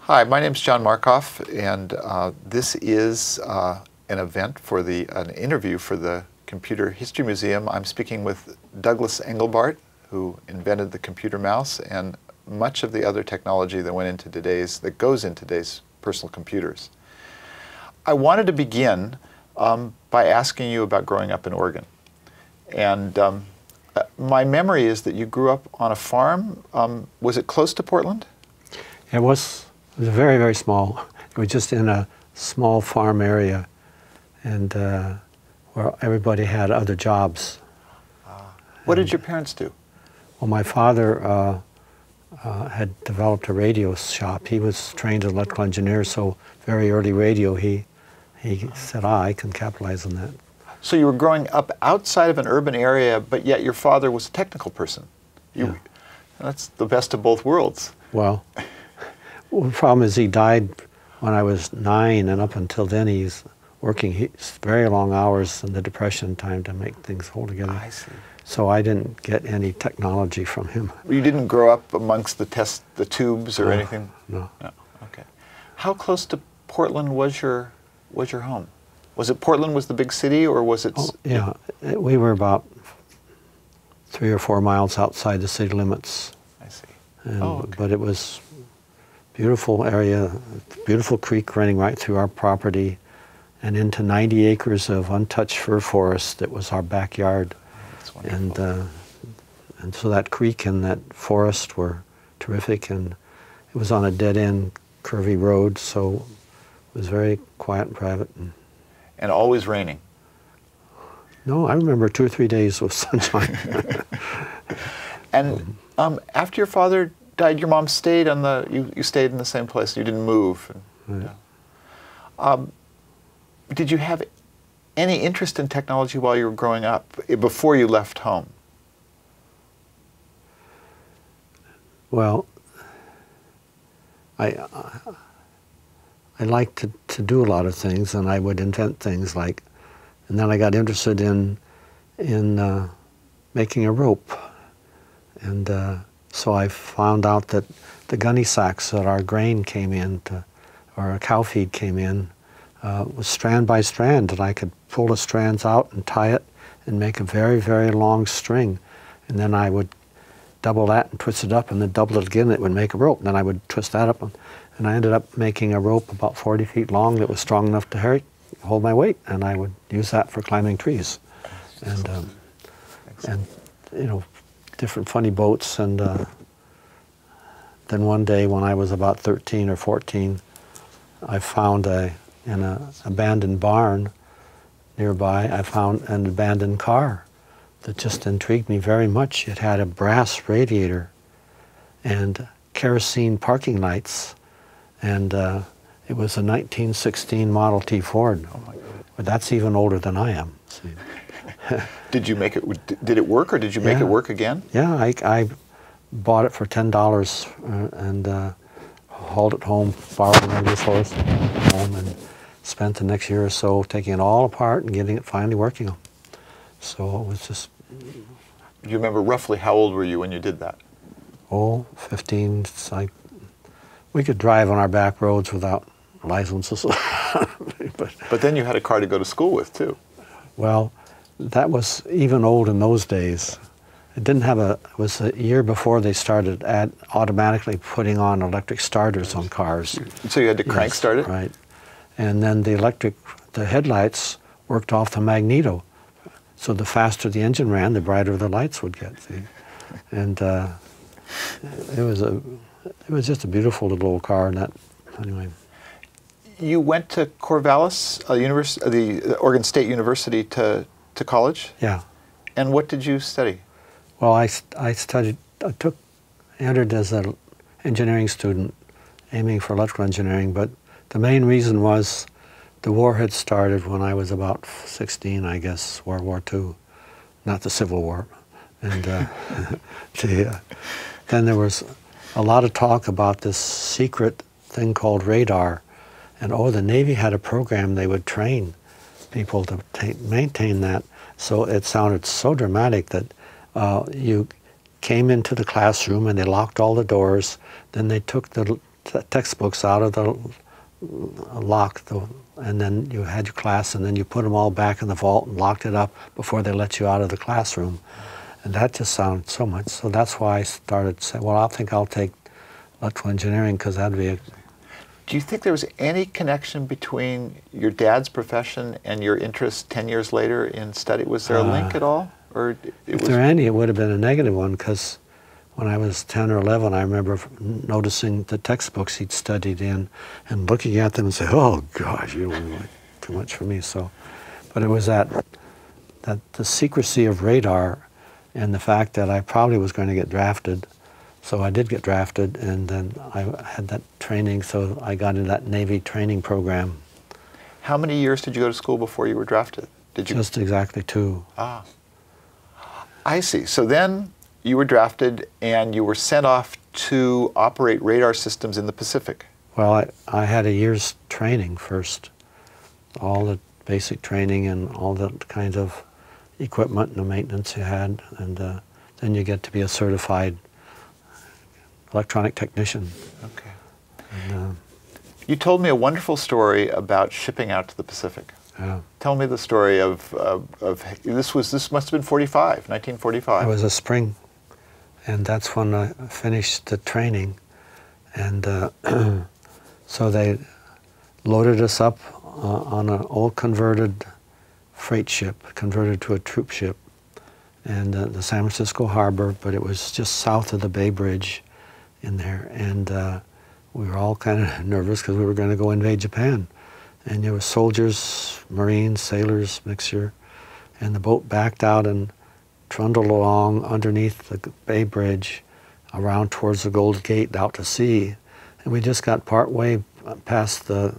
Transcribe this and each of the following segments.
Hi, my name is John Markoff, and this is an event for an interview for the Computer History Museum. I'm speaking with Douglas Engelbart, who invented the computer mouse and much of the other technology that goes into today's personal computers. I wanted to begin by asking you about growing up in Oregon. And my memory is that you grew up on a farm. Was it close to Portland? It was very, very small. It was just in a small farm area, and where everybody had other jobs. What did your parents do? Well, my father had developed a radio shop. He was trained as an electrical engineer, so very early radio, he said, I can capitalize on that. So you were growing up outside of an urban area, but yet your father was a technical person. Yeah. That's the best of both worlds. Well, the problem is he died when I was 9, and up until then he's working very long hours in the Depression time to make things hold together. I see. So I didn't get any technology from him. You didn't grow up amongst the tubes or anything? No. No. Okay. How close to Portland was your home? Was it Portland was the big city, or was it? Oh, yeah, we were about 3 or 4 miles outside the city limits. I see. And, Okay. But it was beautiful area, beautiful creek running right through our property, and into 90 acres of untouched fir forest that was our backyard. That's wonderful. And so that creek and that forest were terrific, and it was on a dead-end, curvy road, so it was very quiet and private. And always raining. No, I remember 2 or 3 days of sunshine. And after your father died, your mom stayed you stayed in the same place. You didn't move. Right. Yeah. Did you have any interest in technology while you were growing up, before you left home? Well, I liked to do a lot of things, and I would invent things like, and then I got interested in making a rope, and so I found out that the gunny sacks that our grain came in, or our cow feed came in, was strand by strand, and I could pull the strands out and tie it and make a very, very long string, and then I would double that and twist it up, and then double it again, it would make a rope, and then I would twist that up, and I ended up making a rope about 40 feet long that was strong enough to hold my weight, and I would use that for climbing trees. And you know, different funny boats. And then one day when I was about 13 or 14, I found in an abandoned barn nearby, I found an abandoned car that just intrigued me very much. It had a brass radiator and kerosene parking lights, and it was a 1916 Model T Ford. Oh my God. But that's even older than I am. See. Did you make it? Did it work, or did you make it work again? Yeah, I bought it for $10 and hauled it home, borrowed another horse home, and spent the next year or so taking it all apart and getting it finally working. So it was just... Do you remember roughly how old were you when you did that? Oh, 15. We could drive on our back roads without licenses. But then you had a car to go to school with, too. Well, that was even old in those days. It didn't have it was a year before they started automatically putting on electric starters on cars. So you had to crank start it? Right. And then the headlights worked off the magneto. So the faster the engine ran, the brighter the lights would get. See? And it was just a beautiful little old car. And that, anyway. You went to Corvallis, the Oregon State University, to college? Yeah. And what did you study? Well, I entered as an engineering student, aiming for electrical engineering, but the main reason was the war had started when I was about 16, I guess, World War II, not the Civil War. And then there was a lot of talk about this secret thing called radar. And the Navy had a program, they would train people to maintain that. So it sounded so dramatic that you came into the classroom and they locked all the doors. Then they took the textbooks out of the lock, and then you had your class, and then you put them all back in the vault and locked it up before they let you out of the classroom. And that just sounded so much. So that's why I started saying, well, I think I'll take electrical engineering, because that'd be a... Do you think there was any connection between your dad's profession and your interest 10 years later in study? Was there a link at all? Or if there any, it would have been a negative one, because when I was 10 or 11, I remember noticing the textbooks he'd studied in and looking at them and saying, oh, gosh, you don't like too much for me. So, but it was that the secrecy of radar and the fact that I probably was going to get drafted. So I did get drafted, and then I had that training, so I got into that Navy training program. How many years did you go to school before you were drafted? Did you? Just exactly 2. Ah. I see. So then you were drafted and you were sent off to operate radar systems in the Pacific. Well, I had a year's training first, all the basic training and all the kinds of equipment and the maintenance you had, and then you get to be a certified electronic technician. Okay. And, you told me a wonderful story about shipping out to the Pacific. yeah. Tell me the story of this must have been 1945. It was a spring, and that's when I finished the training, and so they loaded us up on an old converted freight ship, converted to a troop ship, and the San Francisco harbor, but it was just south of the Bay Bridge in there, and we were all kind of nervous because we were going to go invade Japan. And there were soldiers, Marines, sailors, mixture, and the boat backed out and trundled along underneath the Bay Bridge around towards the Gold Gate out to sea. And we just got part way past the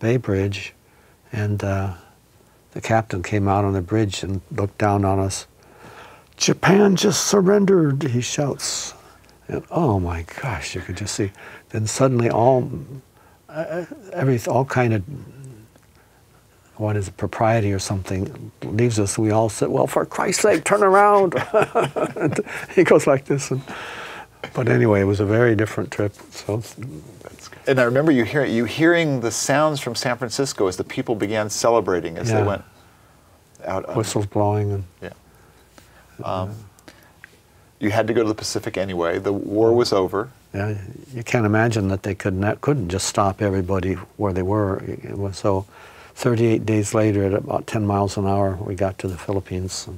Bay Bridge, and the captain came out on the bridge and looked down on us. "Japan just surrendered," he shouts. And oh my gosh, you could just see. Then suddenly all kind of, what is it, propriety or something leaves us. We all said, "Well, for Christ's sake, turn around." And he goes like this. But anyway, it was a very different trip. So that's good. And I remember you hearing the sounds from San Francisco as the people began celebrating as they went out. Whistles blowing. And, yeah. You had to go to the Pacific anyway. The war was over. Yeah, you can't imagine that they couldn't just stop everybody where they were. It was so 38 days later, at about 10 miles an hour, we got to the Philippines.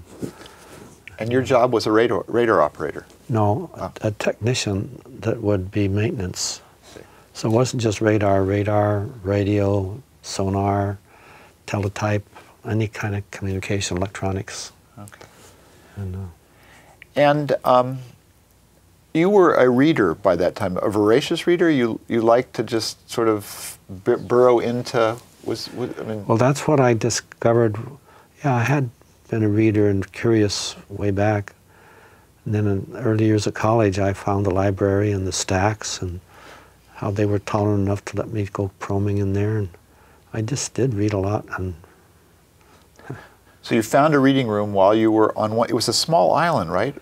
And your job was a radar operator? No, a technician that would be maintenance. So it wasn't just radar, radio, sonar, teletype, any kind of communication, electronics. Okay. And, you were a reader by that time, a voracious reader? You liked to just sort of burrow into, I mean... Well, that's what I discovered. Yeah, I had been a reader and curious way back. And then in the early years of college, I found the library and the stacks and how they were tolerant enough to let me go probing in there. And I just did read a lot. And so you found a reading room while you were on one, it was a small island, right?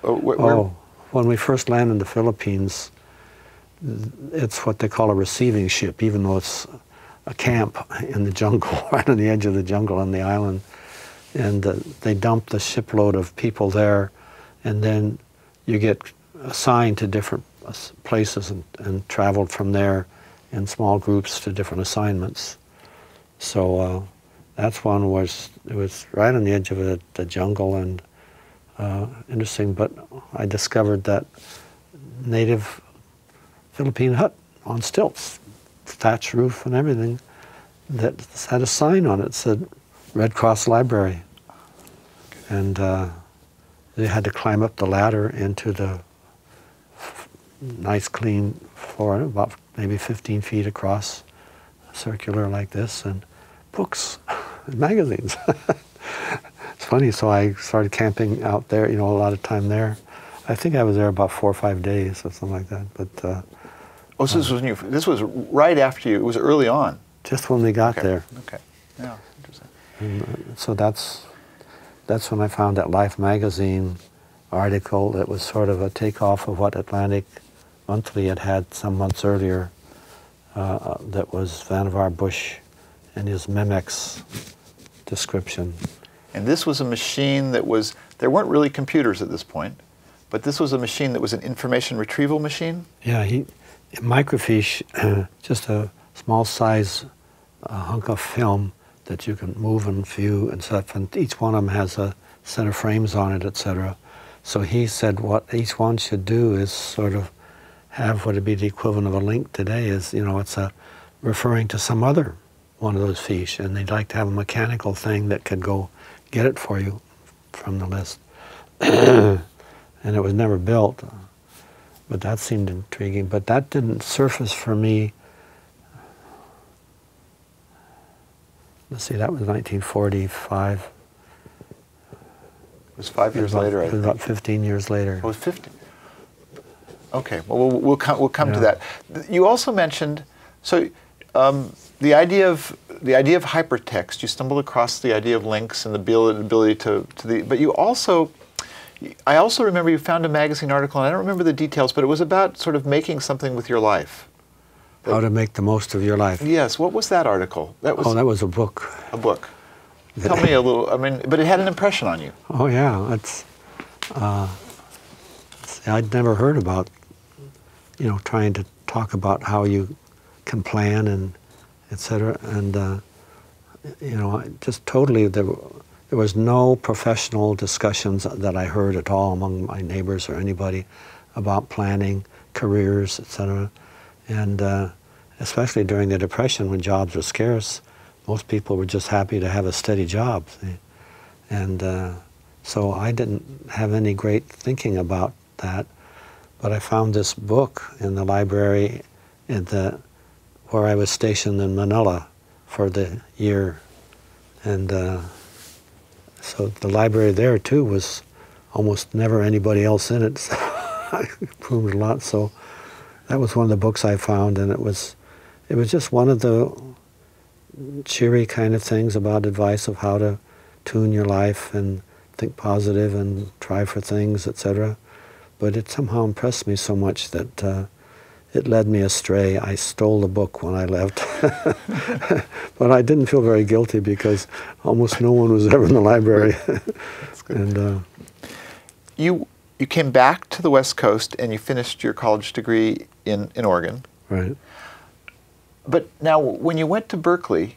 When we first landed in the Philippines, it's what they call a receiving ship, even though it's a camp in the jungle, right on the edge of the jungle on the island. And they dump the shipload of people there, and then you get assigned to different places and traveled from there in small groups to different assignments. So that's one it was right on the edge of the jungle, and interesting, but I discovered that native Philippine hut on stilts, thatch roof and everything, that had a sign on it that said Red Cross Library. And they had to climb up the ladder into the nice clean floor, about maybe 15 feet across, circular like this, and books and magazines. It's funny, so I started camping out there, a lot of time there. I think I was there about 4 or 5 days or something like that. But so this was right after you, it was early on? Just when we got there. Okay, yeah, interesting. And, so that's when I found that Life magazine article that was sort of a takeoff of what Atlantic Monthly had some months earlier. that was Vannevar Bush and his Memex description. And this was a machine that was, there weren't really computers at this point, but this was a machine that was an information retrieval machine? Yeah, microfiche, just a small size hunk of film that you can move and view and stuff, and each one of them has a set of frames on it, etc. So he said what each one should do is sort of have what would be the equivalent of a link today is, you know, it's referring to some other one of those fiches, and they'd like to have a mechanical thing that could go get it for you from the list. And it was never built, but that seemed intriguing. But that didn't surface for me. Let's see, that was 1945. It was 5 years later, I think. It was about 15 years later. Oh, it was 15. Okay, well, we'll come to that. You also mentioned, so the idea of hypertext. You stumbled across the idea of links and the ability to but you also, I also remember you found a magazine article, and I don't remember the details, but it was about sort of making something with your life. How to make the most of your life. Yes. What was that article? That was a book. A book. Tell me a little. I mean, but it had an impression on you. Oh yeah, I'd never heard about, you know, trying to talk about how you can plan and etc. And you know, just totally there was no professional discussions that I heard at all among my neighbors or anybody about planning careers, etc. And especially during the Depression, when jobs were scarce, most people were just happy to have a steady job. See? And so I didn't have any great thinking about that. But I found this book in the library where I was stationed in Manila for the year. And so the library there, too, was almost never anybody else in it. So I improved a lot. So that was one of the books I found, and it was just one of the cheery kind of things about advice of how to tune your life and think positive and try for things, etc. But it somehow impressed me so much that it led me astray. I stole the book when I left. But I didn't feel very guilty because almost no one was ever in the library. That's good. And you came back to the West Coast and you finished your college degree in Oregon. Right. But now, when you went to Berkeley,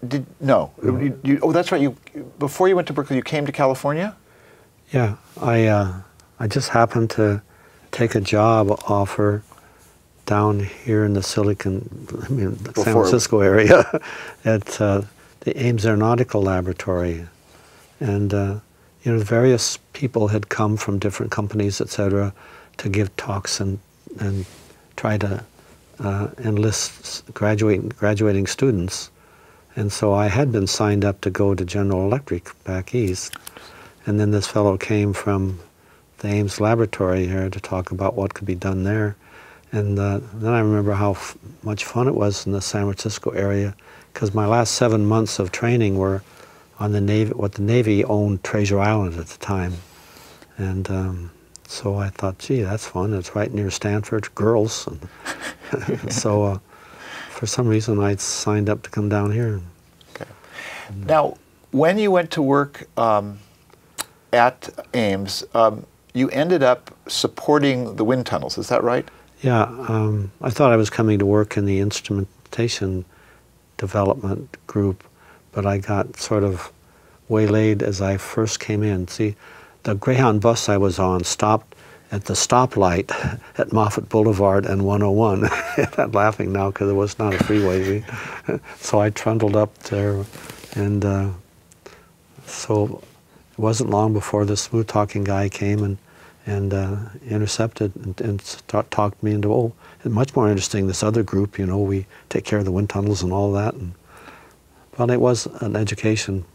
oh, that's right. Before you went to Berkeley, you came to California? Yeah, I just happened to take a job offer down here in the San Francisco area at the Ames Aeronautical Laboratory. And, you know, various people had come from different companies, etc., to give talks and try to enlist graduating students. And so I had been signed up to go to General Electric back east. And then this fellow came from the Ames Laboratory here to talk about what could be done there. And then I remember how much fun it was in the San Francisco area, because my last 7 months of training were on the Navy, what the Navy owned Treasure Island at the time. And so I thought, gee, that's fun. It's right near Stanford, girls. And so for some reason I signed up to come down here. Okay. Now, when you went to work at Ames, you ended up supporting the wind tunnels, is that right? Yeah, I thought I was coming to work in the instrumentation development group, but I got sort of waylaid as I first came in. See, the Greyhound bus I was on stopped at the stoplight at Moffett Boulevard and 101. I'm laughing now because it was not a freeway. So I trundled up there, and so it wasn't long before the smooth-talking guy came and intercepted and talked me into, oh, it's much more interesting, this other group, you know, we take care of the wind tunnels and all that. And, well, it was an education.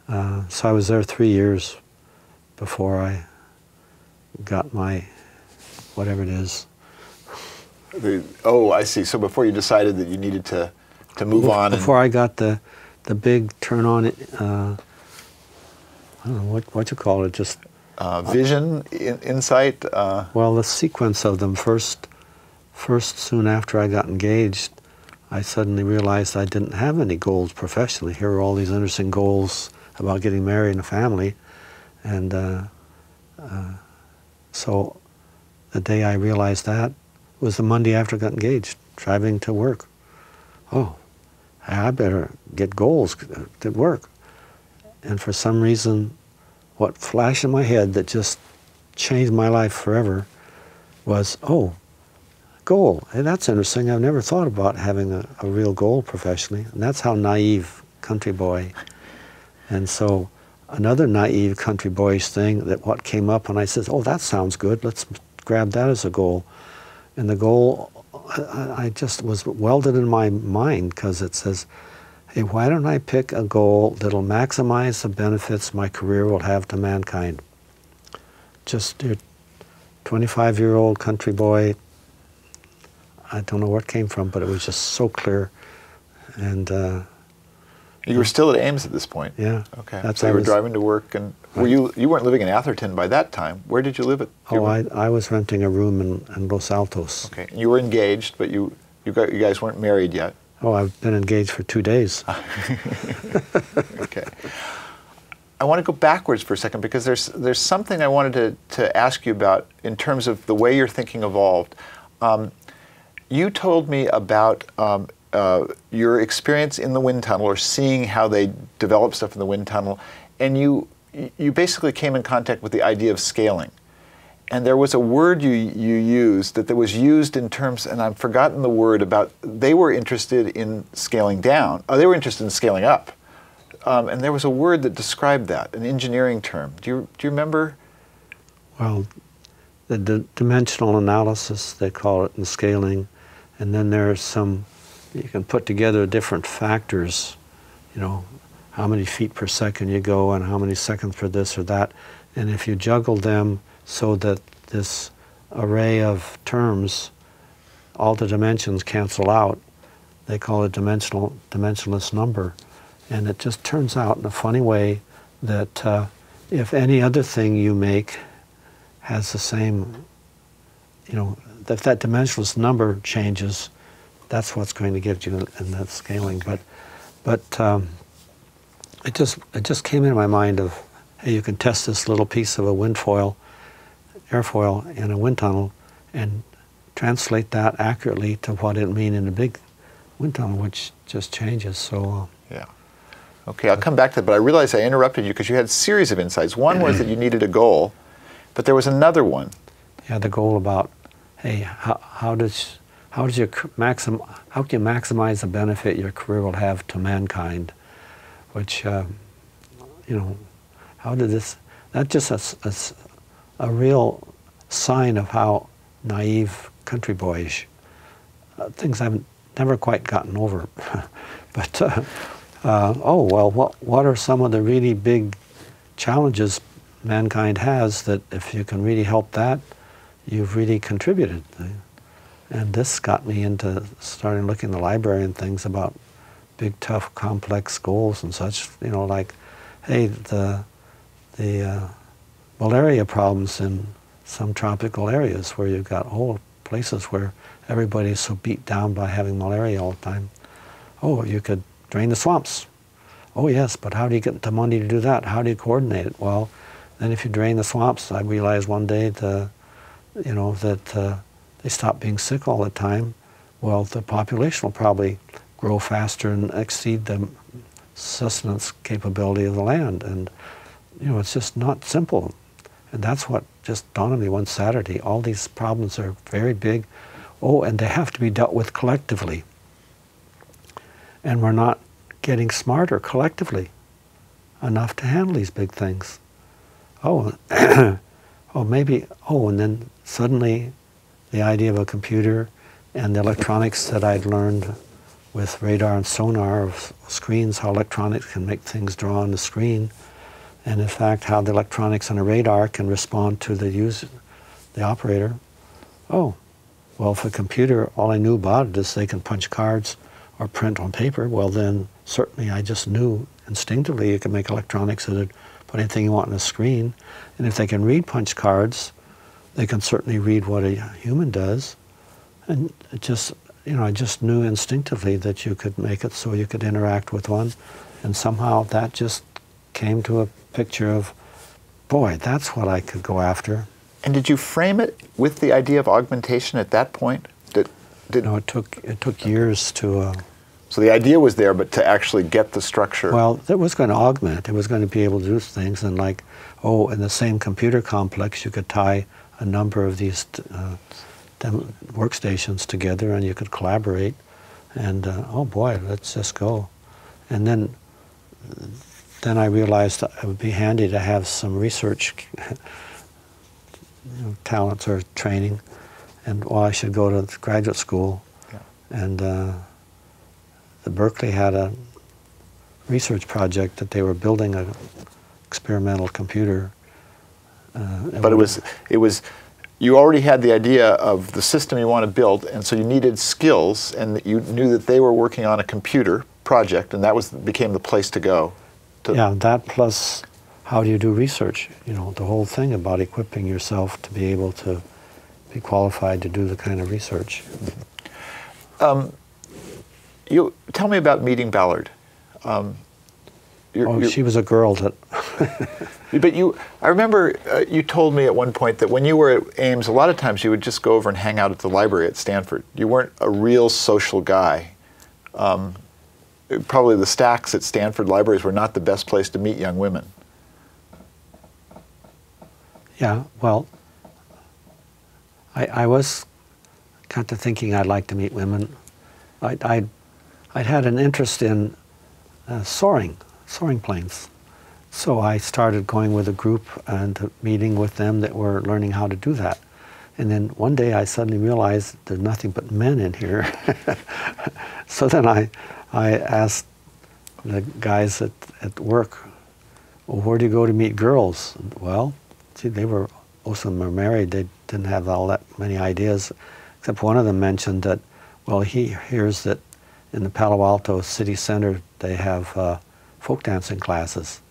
So I was there 3 years before I got my, whatever it is. Oh, I see. So before you decided that you needed to move on. Before I got the big turn on it, I don't know what you call it, just vision, insight? Well, the sequence of them. First, soon after I got engaged, I suddenly realized I didn't have any goals professionally. Here were all these interesting goals about getting married and a family. And so the day I realized that was the Monday after I got engaged, driving to work. Oh, I better get goals at work. And for some reason, what flashed in my head that just changed my life forever was, oh, goal. Hey, that's interesting. I've never thought about having a real goal professionally. And that's how naive country boy. And so another naive country boyish thing that what came up, and I said, oh, that sounds good. Let's grab that as a goal. And the goal, I just was welded in my mind because it says, hey, why don't I pick a goal that'll maximize the benefits my career will have to mankind? Just a 25-year-old country boy, I don't know where it came from, but it was just so clear. And you were still at Ames at this point? Yeah. Okay. So you were driving to work, and were you weren't living in Atherton by that time. Where did you live at? Oh, I was renting a room in Los Altos. Okay. You were engaged, but you guys weren't married yet. Oh, I've been engaged for 2 days. Okay. I want to go backwards for a second because there's something I wanted to ask you about in terms of the way your thinking evolved. You told me about your experience in the wind tunnel, or seeing how they develop stuff in the wind tunnel, and you basically came in contact with the idea of scaling. And there was a word you used that was used in terms, and I've forgotten the word, about they were interested in scaling down. Oh, they were interested in scaling up. And there was a word that described that, an engineering term. Do you remember? Well, the dimensional analysis, they call it, in scaling. And then there's some, you can put together different factors, you know, how many feet per second you go and how many seconds for this or that. And if you juggle them so that this array of terms, all the dimensions cancel out, they call it dimensionless number. And it just turns out in a funny way that if any other thing you make has the same, you know, if that dimensionless number changes, that's what's going to give you in that scaling. Okay. But it just came into my mind of, hey, you can test this little piece of a airfoil in a wind tunnel and translate that accurately to what it mean in a big wind tunnel, which just changes. So yeah. Okay, I'll come back to that, but I realized I interrupted you because you had a series of insights. One was that you needed a goal, but there was another one. Yeah, the goal about, hey, how can you maximize the benefit your career will have to mankind? Which, you know, how did this? That's just a real sign of how naive country boyish things I've never quite gotten over. But oh well, what are some of the really big challenges mankind has that if you can really help that, you've really contributed? And this got me into starting looking at the library and things about big, tough, complex goals and such. You know, like, hey, the malaria problems in some tropical areas where you've got whole places where everybody's so beat down by having malaria all the time. Oh, you could drain the swamps. Oh yes, but how do you get the money to do that? How do you coordinate it? Well, then if you drain the swamps, I realized one day that they stop being sick all the time. Well, the population will probably grow faster and exceed the sustenance capability of the land. And, you know, it's just not simple. And that's what just dawned on me one Saturday. All these problems are very big. Oh, and they have to be dealt with collectively. And we're not getting smarter collectively enough to handle these big things. Oh, oh, maybe, oh, and then suddenly the idea of a computer and the electronics that I'd learned with radar and sonar of screens, how electronics can make things draw on the screen, and in fact how the electronics on a radar can respond to the user, the operator. Oh, well, if a computer, all I knew about it is they can punch cards or print on paper, well then certainly I just knew instinctively you can make electronics that would put anything you want on a screen. And if they can read punch cards, they can certainly read what a human does. And it just, I just knew instinctively that you could make it so you could interact with one, and somehow that just came to a picture of, boy, that's what I could go after. And did you frame it with the idea of augmentation at that point? No, it took years to. So the idea was there, but to actually get the structure. Well, it was going to augment. It was going to be able to do things, and like, in the same computer complex, you could tie a number of these workstations together, and you could collaborate. And oh boy, let's just go. And then I realized it would be handy to have some research talents or training, and I should go to graduate school. Yeah. And the Berkeley had a research project that they were building an experimental computer. But it was you already had the idea of the system you want to build, and so you needed skills, and you knew that they were working on a computer project, and that became the place to go. Yeah, that plus how do you do research? The whole thing about equipping yourself to be able to be qualified to do the kind of research. You tell me about meeting Ballard. She was a girl that. But I remember you told me at one point that when you were at Ames, a lot of times you would just go over and hang out at the library at Stanford. You weren't a real social guy. Probably the stacks at Stanford libraries were not the best place to meet young women. Yeah, well, I was kind of thinking I'd like to meet women. I'd had an interest in soaring planes. So I started going with a group and meeting with them that were learning how to do that. And then one day I suddenly realized there's nothing but men in here. So then I asked the guys at work, well, where do you go to meet girls? Well, see, most of them were married. They didn't have all that many ideas, except one of them mentioned that, well, he hears that in the Palo Alto city center they have folk dancing classes.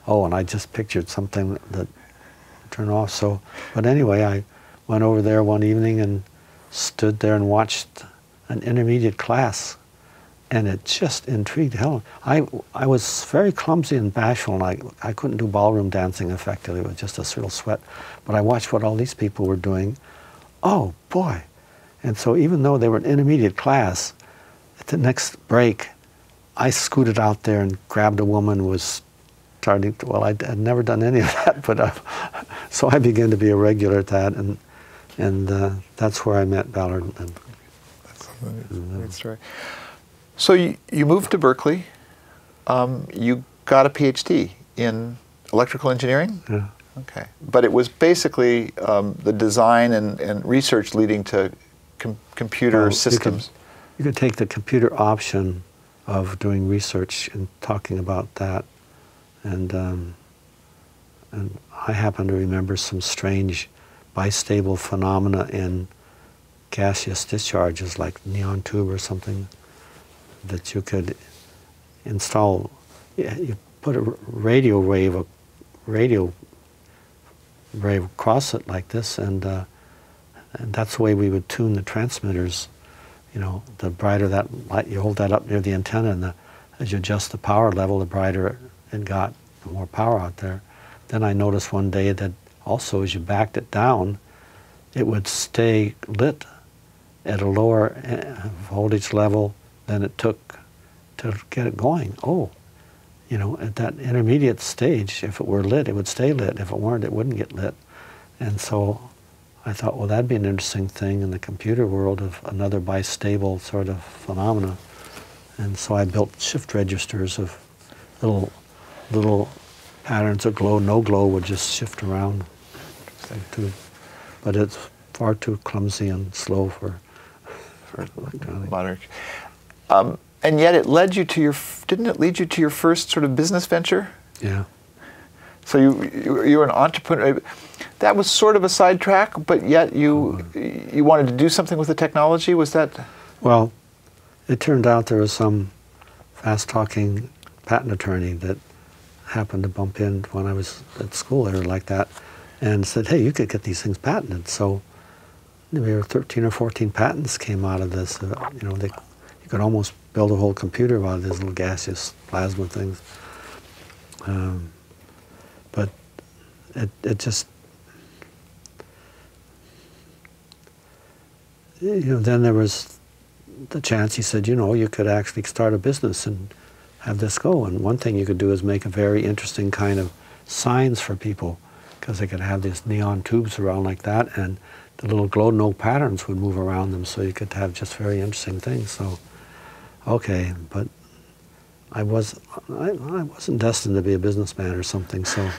Oh, and I just pictured something that turned off. So, but anyway, I went over there one evening and stood there and watched an intermediate class, and it just intrigued hell. I was very clumsy and bashful, and I couldn't do ballroom dancing effectively. It was just a sort of sweat. But I watched what all these people were doing. Oh boy! And so even though they were an intermediate class, at the next break, I scooted out there and grabbed a woman who was starting to, well, I'd never done any of that, but so I began to be a regular at that, and that's where I met Ballard. That's a great story. So you moved to Berkeley. You got a PhD in electrical engineering? Yeah. Okay. But it was basically the design and research leading to computer systems. You could take the computer option of doing research and talking about that. And I happen to remember some strange bistable phenomena in gaseous discharges, like neon tube or something, that you could install. You put a radio wave across it like this, and that's the way we would tune the transmitters. The brighter that light, you hold that up near the antenna, and as you adjust the power level, the brighter it got, the more power out there. Then I noticed one day that also as you backed it down, it would stay lit at a lower voltage level than it took to get it going. Oh, at that intermediate stage, if it were lit, it would stay lit. If it weren't, it wouldn't get lit. And so I thought, well, that'd be an interesting thing in the computer world of another bistable sort of phenomena. And so I built shift registers of little patterns of glow. No glow would just shift around. But it's far too clumsy and slow for electronic. Modern. And yet it led you to didn't it lead you to your first sort of business venture? Yeah. So you were an entrepreneur. That was sort of a sidetrack, but yet you wanted to do something with the technology. Was that? Well, it turned out there was some fast-talking patent attorney that happened to bump in when I was at school there like that, and said, "Hey, you could get these things patented." So there were 13 or 14 patents came out of this. You know, you could almost build a whole computer out of these little gaseous plasma things. But it just, you know, then there was the chance, he said, you know, you could actually start a business and have this go. And one thing you could do is make a very interesting kind of signs for people, because they could have these neon tubes around like that, and the little glow-no patterns would move around them, so you could have just very interesting things. So, okay, but I wasn't destined to be a businessman or something, so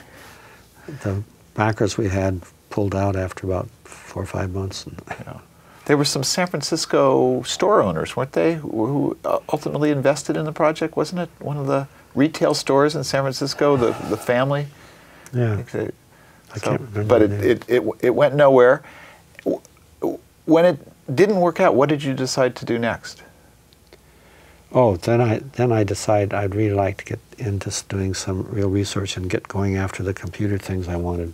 the backers we had pulled out after about 4 or 5 months. Yeah. There were some San Francisco store owners, weren't they, who ultimately invested in the project? Wasn't it one of the retail stores in San Francisco, the family? Yeah. I can't remember. But it went nowhere. When it didn't work out, what did you decide to do next? Oh, then I decided I'd really like to get into doing some real research and get going after the computer things I wanted.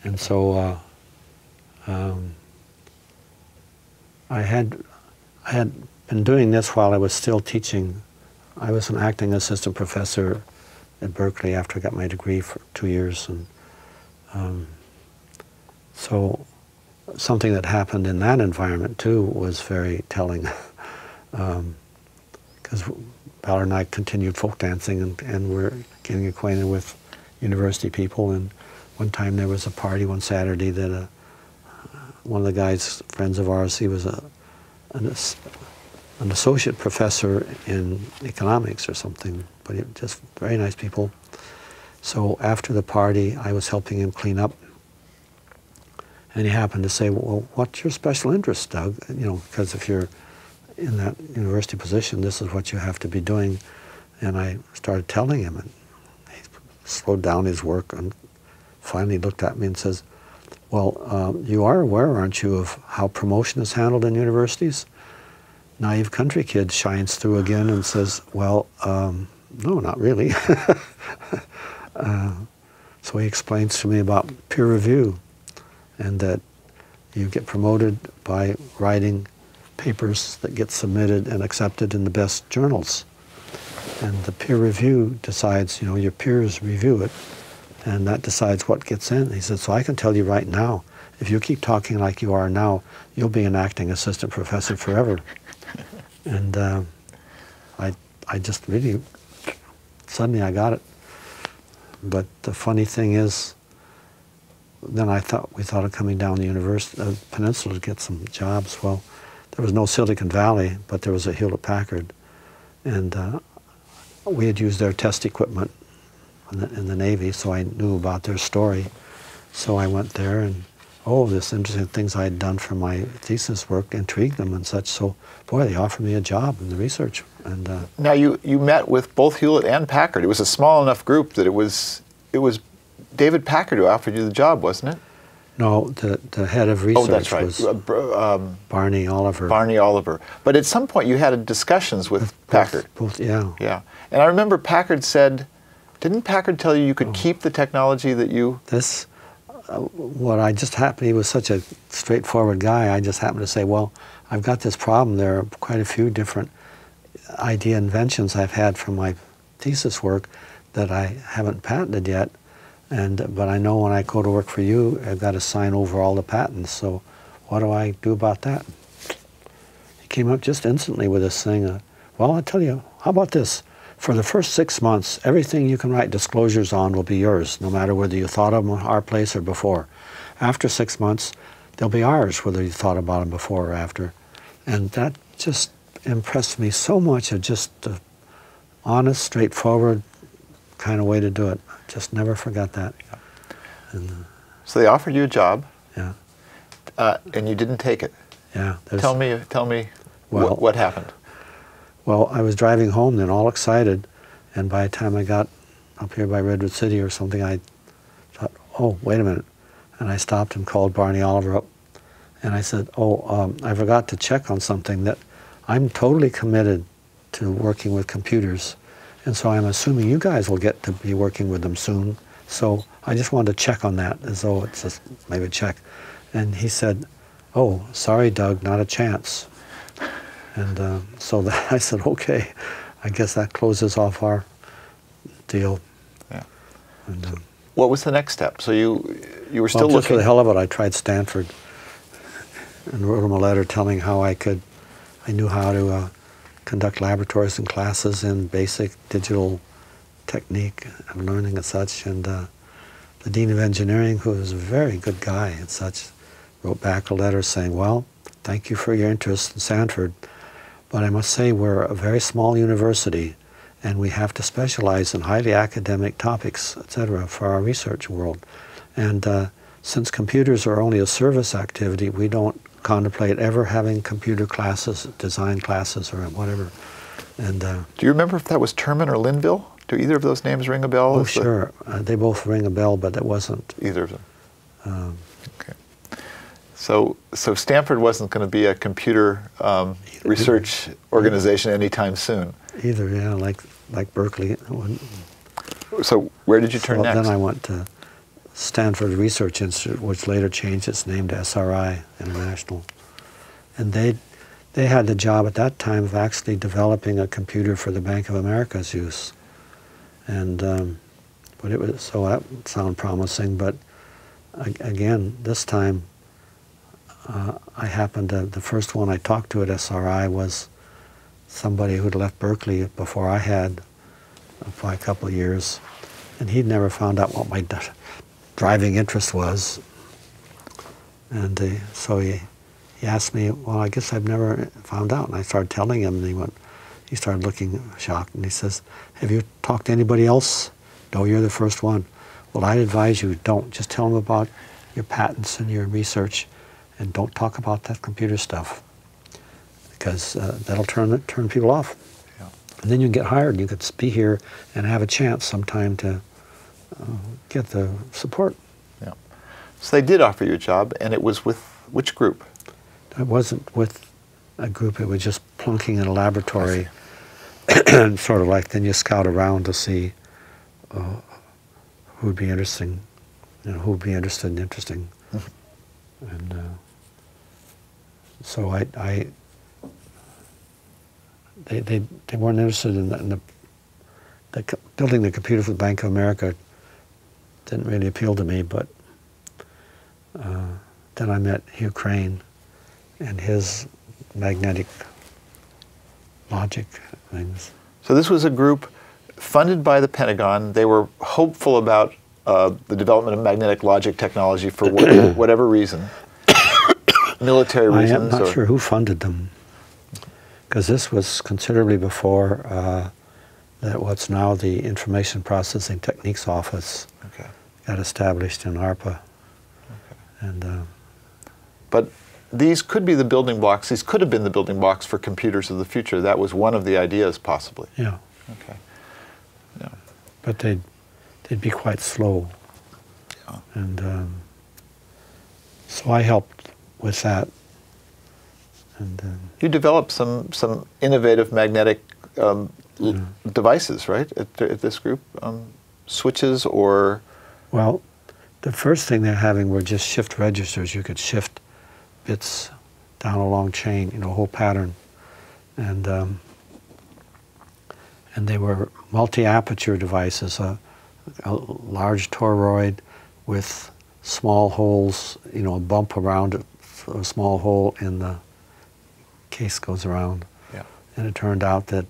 And so I had been doing this while I was still teaching. I was an acting assistant professor at Berkeley after I got my degree for 2 years, and so something that happened in that environment too was very telling, because Ballard and I continued folk dancing, and we're getting acquainted with university people. And one time there was a party one Saturday that one of the guys, friends of ours, he was an associate professor in economics or something, but just very nice people. So after the party, I was helping him clean up, and he happened to say, well, what's your special interest, Doug? You know, because if you're in that university position, this is what you have to be doing. And I started telling him, and he slowed down his work and finally looked at me and says, well, you are aware, aren't you, of how promotion is handled in universities? Naive country kid shines through again and says, well, no, not really. So he explains to me about peer review, and that you get promoted by writing papers that get submitted and accepted in the best journals. And the peer review decides, you know, your peers review it, and that decides what gets in. He said, so I can tell you right now, if you keep talking like you are now, you'll be an acting assistant professor forever. And I just really, suddenly I got it. But the funny thing is, then we thought of coming down the peninsula to get some jobs. Well, there was no Silicon Valley, but there was a Hewlett-Packard. And we had used their test equipment in the Navy, so I knew about their story. So I went there, and this interesting things I had done for my thesis work intrigued them and such. So, boy, they offered me a job in the research. And now you met with both Hewlett and Packard. It was a small enough group that it was David Packard who offered you the job, wasn't it? No, the head of research was Barney Oliver. Barney Oliver. But at some point you had discussions with Packard. Both, yeah. Yeah. And I remember Packard said, didn't Packard tell you could keep the technology that you... he was such a straightforward guy, I just happened to say, well, I've got this problem. There are quite a few different idea inventions I've had from my thesis work that I haven't patented yet. But I know when I go to work for you, I've got to sign over all the patents. So what do I do about that? He came up just instantly with this thing. Well, I'll tell you, how about this? For the first 6 months, everything you can write disclosures on will be yours, no matter whether you thought of them in our place or before. After 6 months, they'll be ours, whether you thought about them before or after. And that just impressed me so much, of just the honest, straightforward kind of way to do it. Just never forgot that. And, so they offered you a job. Yeah. And you didn't take it. Yeah. Tell me what happened. Well, I was driving home then, all excited, and by the time I got up here by Redwood City or something, I thought, oh, wait a minute. And I stopped and called Barney Oliver up, and I said, I forgot to check on something, that I'm totally committed to working with computers, and so I'm assuming you guys will get to be working with them soon, so I just wanted to check on that, as though it's just maybe a check. And he said, "Oh, sorry, Doug, not a chance." And so I said, "Okay, I guess that closes off our deal." Yeah. And, what was the next step? So you were still just looking. for the hell of it, I tried Stanford and wrote them a letter telling how I knew how to conduct laboratories and classes in basic digital technique and learning and such. And the Dean of Engineering, who was a very good guy and such, wrote back a letter saying, "Well, thank you for your interest in Stanford, but I must say we're a very small university and we have to specialize in highly academic topics, etc., for our research world. And since computers are only a service activity, we don't contemplate ever having computer classes, design classes, or whatever." And do you remember if that was Terman or Linville? Do either of those names ring a bell? oh, sure. They both ring a bell, but it wasn't. Either of them. Okay. So Stanford wasn't going to be a computer research organization anytime soon. Either, yeah, like Berkeley. So where did you turn next? Then I went to Stanford Research Institute, which later changed its name to SRI International. And they had the job at that time of actually developing a computer for the Bank of America's use. And but it was, so that sounded promising, but again, this time I happened to, the first one I talked to at SRI was somebody who'd left Berkeley before I had by a couple of years, and he'd never found out what my driving interest was. And so he asked me, "Well, I guess I've never found out." And I started telling him, and he started looking shocked, and he says, "Have you talked to anybody else?" "No, you're the first one." "Well, I'd advise you don't. Just tell them about your patents and your research, and don't talk about that computer stuff, because that'll turn people off. Yeah. And then you can get hired. You could be here and have a chance sometime to get the support." Yeah. So they did offer you a job, and it was with which group? It wasn't with a group. It was just plunking in a laboratory, sort of like, then you scout around to see who would be interesting, who would be interested and interesting. And so they weren't interested in building the computer for the Bank of America. Didn't really appeal to me, but then I met Hugh Crane and his magnetic logic things. So this was a group funded by the Pentagon. They were hopeful about the development of magnetic logic technology for whatever reason, military reasons. I'm not sure who funded them, because this was considerably before that what's now the Information Processing Techniques Office got established in ARPA. And but these could be the building blocks. These could have been the building blocks for computers of the future. That was one of the ideas, possibly. Yeah. Okay. Yeah. But they'd be quite slow. Yeah. And so I helped with that. And you developed some innovative magnetic devices, right? At this group, switches or. Well, the first thing they're having were just shift registers. You could shift bits down a long chain, a whole pattern. And they were multi-aperture devices, a large toroid with small holes, a bump around it, a small hole in the case goes around. Yeah. And it turned out that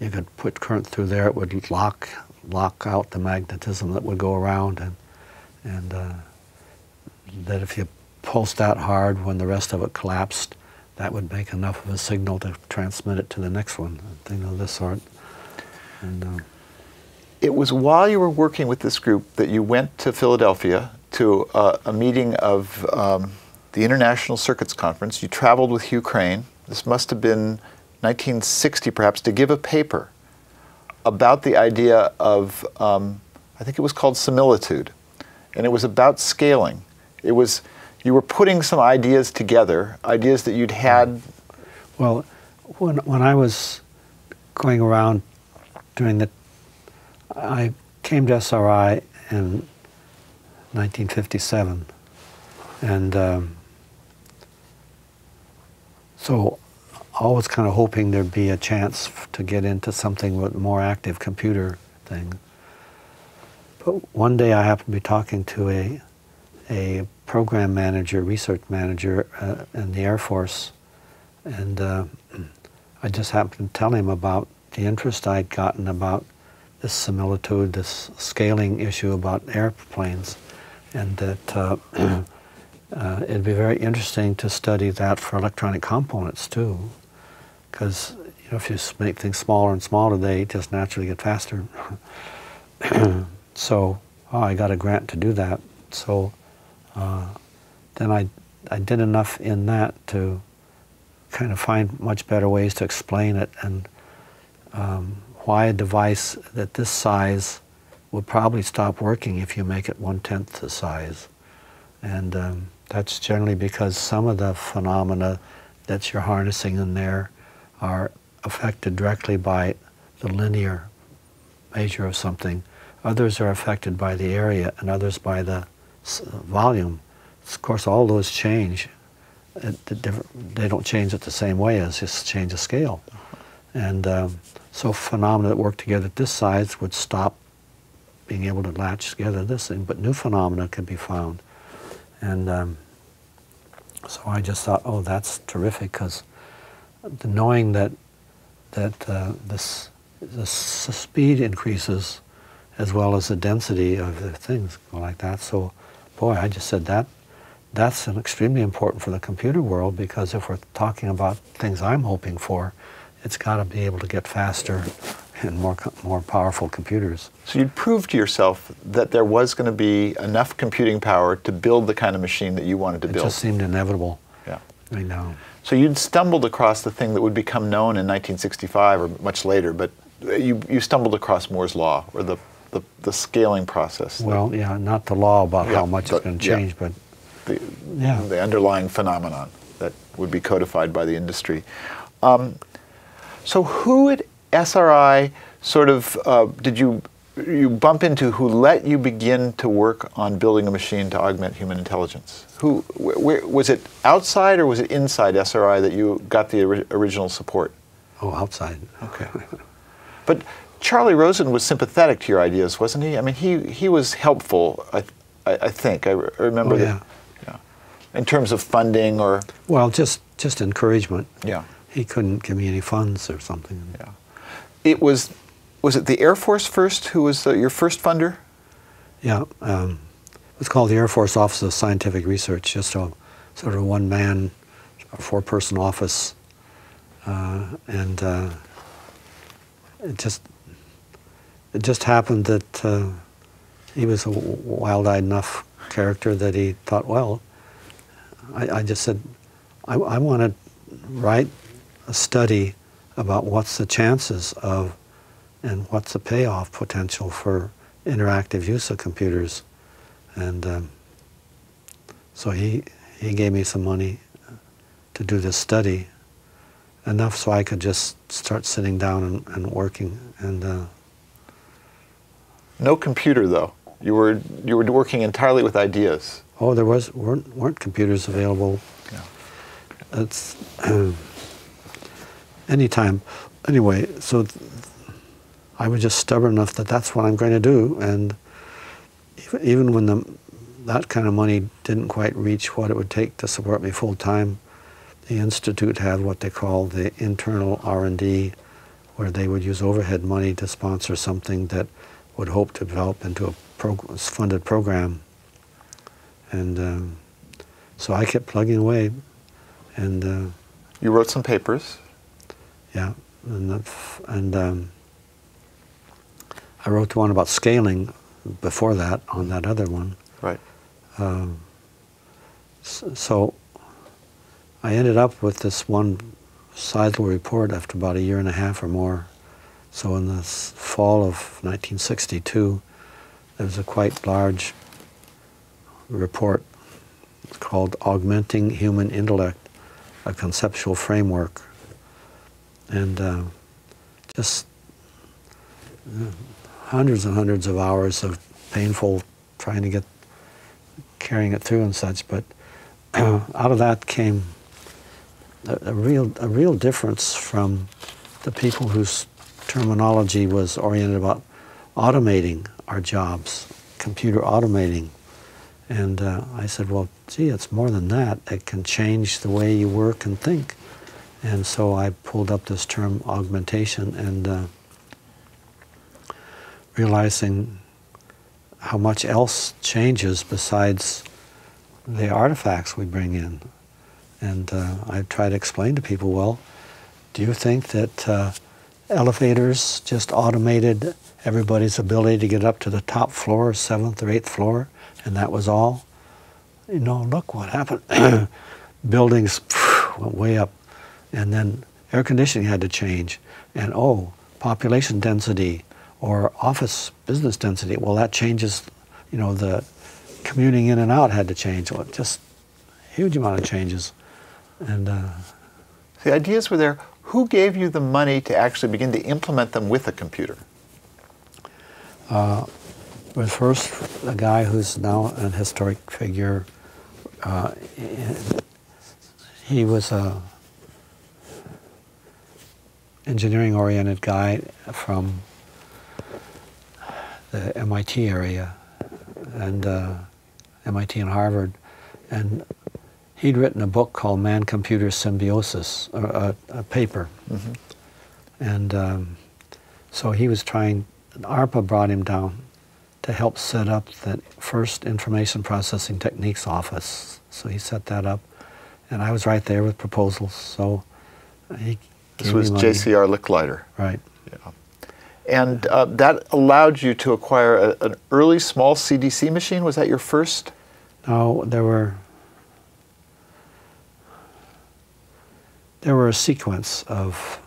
you could put current through there, it would lock out the magnetism that would go around, and that if you pulsed that hard when the rest of it collapsed, that would make enough of a signal to transmit it to the next one, a thing of this sort. And it was while you were working with this group that you went to Philadelphia to a meeting of the International Circuits Conference. You traveled with Hugh Crane. This must have been 1960 perhaps, to give a paper about the idea of, I think it was called similitude, and it was about scaling. It was, you were putting some ideas together, ideas that you'd had. Well, when I was going around doing I came to SRI in 1957, and So always kind of hoping there'd be a chance to get into something with more active computer thing. But one day I happened to be talking to a program manager, research manager in the Air Force, and I just happened to tell him about the interest I'd gotten about this similitude, this scaling issue about airplanes, and that it'd be very interesting to study that for electronic components too, because if you make things smaller and smaller, they just naturally get faster. So I got a grant to do that. So then I did enough in that to kind of find much better ways to explain it, and why a device that this size would probably stop working if you make it 1/10 the size. And that's generally because some of the phenomena that you're harnessing in there are affected directly by the linear measure of something. Others are affected by the area, and others by the volume. Of course, all those change. They don't change it the same way as just change the scale. And so phenomena that work together at this size would stop being able to latch together this thing, but new phenomena could be found. And so I just thought, oh, that's terrific, because the knowing that the speed increases as well as the density of the things go like that. So, boy, I just said that's extremely important for the computer world, because if we're talking about things I'm hoping for, it's got to be able to get faster and more powerful computers. So you'd proved to yourself that there was going to be enough computing power to build the kind of machine that you wanted to build. It just seemed inevitable. Yeah. I know. So you'd stumbled across the thing that would become known in 1965 or much later, but you stumbled across Moore's law, or the scaling process. Well, yeah, not the law about how much it's going to change, but the underlying phenomenon that would be codified by the industry. So who at SRI sort of did you bump into who let you begin to work on building a machine to augment human intelligence? Where, was it outside or was it inside SRI that you got the original support? Oh, outside. Okay. But Charlie Rosen was sympathetic to your ideas, wasn't he? I mean, he was helpful, I think. I remember that. Yeah. In terms of funding or... Well, just encouragement. Yeah. He couldn't give me any funds or something. Yeah. It was it the Air Force first who was your first funder? Yeah. It was called the Air Force Office of Scientific Research, just a sort of one-man, four-person office. And it just happened that he was a wild-eyed enough character that he thought, well, I just said, I want to write a study about what's the chances of and what's the payoff potential for interactive use of computers. And so he gave me some money to do this study, enough so I could just start sitting down and working. And no computer, though. You were working entirely with ideas. Oh, there weren't computers available. Yeah. It's anytime. Anyway, so I was just stubborn enough that that's what I'm going to do. And even when that kind of money didn't quite reach what it would take to support me full time, the Institute had what they call the internal R&D, where they would use overhead money to sponsor something that would hope to develop into a funded program. And so I kept plugging away. And you wrote some papers. Yeah, and I wrote one about scaling before that on that other one. Right. So I ended up with this one sizable report after about a year and a half or more. So in the fall of 1962, there was a quite large report called Augmenting Human Intellect, a Conceptual Framework. And just hundreds and hundreds of hours of painful trying to carrying it through and such. But out of that came a real difference from the people whose terminology was oriented about automating our jobs, computer automating. And I said, well, gee, it's more than that. It can change the way you work and think. And so I pulled up this term augmentation, and realizing how much else changes besides the artifacts we bring in. And I try to explain to people, well, do you think that elevators just automated everybody's ability to get up to the top floor, 7th or 8th floor, and that was all? You know, look what happened. Buildings went way up, and then air conditioning had to change, and population density or office business density, well, that changes, you know, the commuting in and out had to change. Well, just huge amount of changes. And the ideas were there. Who gave you the money to actually begin to implement them with a computer? But first, a guy who's now an historic figure, he was a engineering-oriented guy from the MIT area, and MIT and Harvard, and he'd written a book called Man-Computer Symbiosis, a paper. Mm-hmm. And so he was trying, ARPA brought him down to help set up the first Information Processing Techniques office. So he set that up, and I was right there with proposals. So he This was JCR Licklider. Right. Yeah. And that allowed you to acquire an early small CDC machine? Was that your first? No, there were a sequence of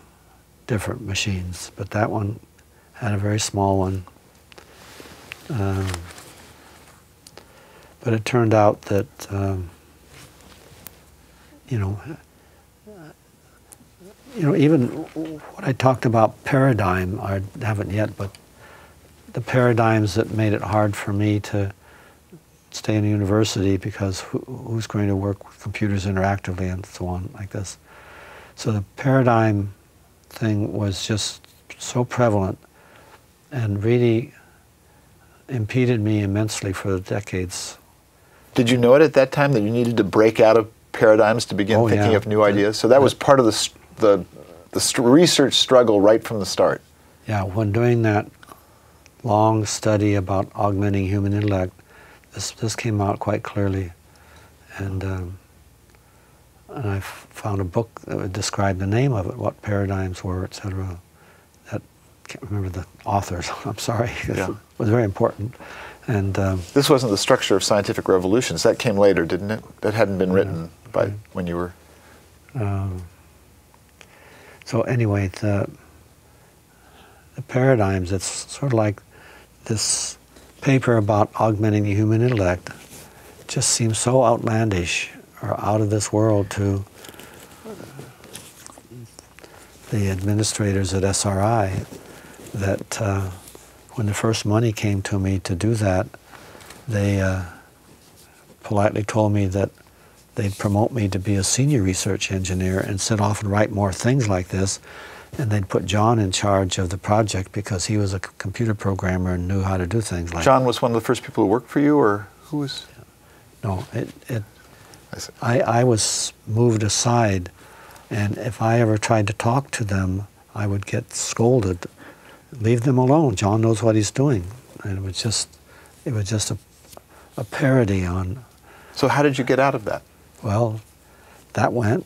different machines, but that one had a very small one. But it turned out that, even what I talked about paradigm, I haven't yet, but the paradigms that made it hard for me to stay in a university because who's going to work with computers interactively and so on like this. So the paradigm thing was just so prevalent and really impeded me immensely for decades. Did you know it at that time that you needed to break out of paradigms to begin thinking of new ideas? So that was part of the research struggle right from the start. Yeah, when doing that long study about augmenting human intellect, this came out quite clearly. And I found a book that would describe the name of it, what paradigms were, etc. I can't remember the authors, I'm sorry. Yeah. It was very important. And this wasn't the structure of scientific revolutions. That came later, didn't it? That hadn't been written by when you were... So anyway, the paradigms, it's sort of like this paper about augmenting the human intellect just seems so outlandish or out of this world to the administrators at SRI that when the first money came to me to do that, they politely told me that they'd promote me to be a senior research engineer and sit off and write more things like this, and they'd put John in charge of the project because he was a computer programmer and knew how to do things like that. John was one of the first people who worked for you, or who was? No, I was moved aside, and if I ever tried to talk to them, I would get scolded. Leave them alone. John knows what he's doing. And it was just a parody on. So how did you get out of that? Well, that went,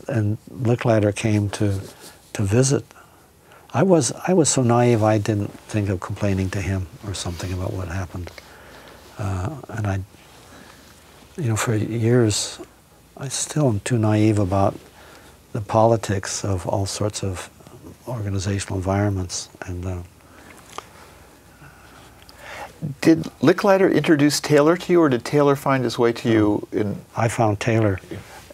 and Licklider came to visit. I was so naive I didn't think of complaining to him or something about what happened. And I, for years, I still am too naive about the politics of all sorts of organizational environments. And did Licklider introduce Taylor to you, or did Taylor find his way to you in... I found Taylor.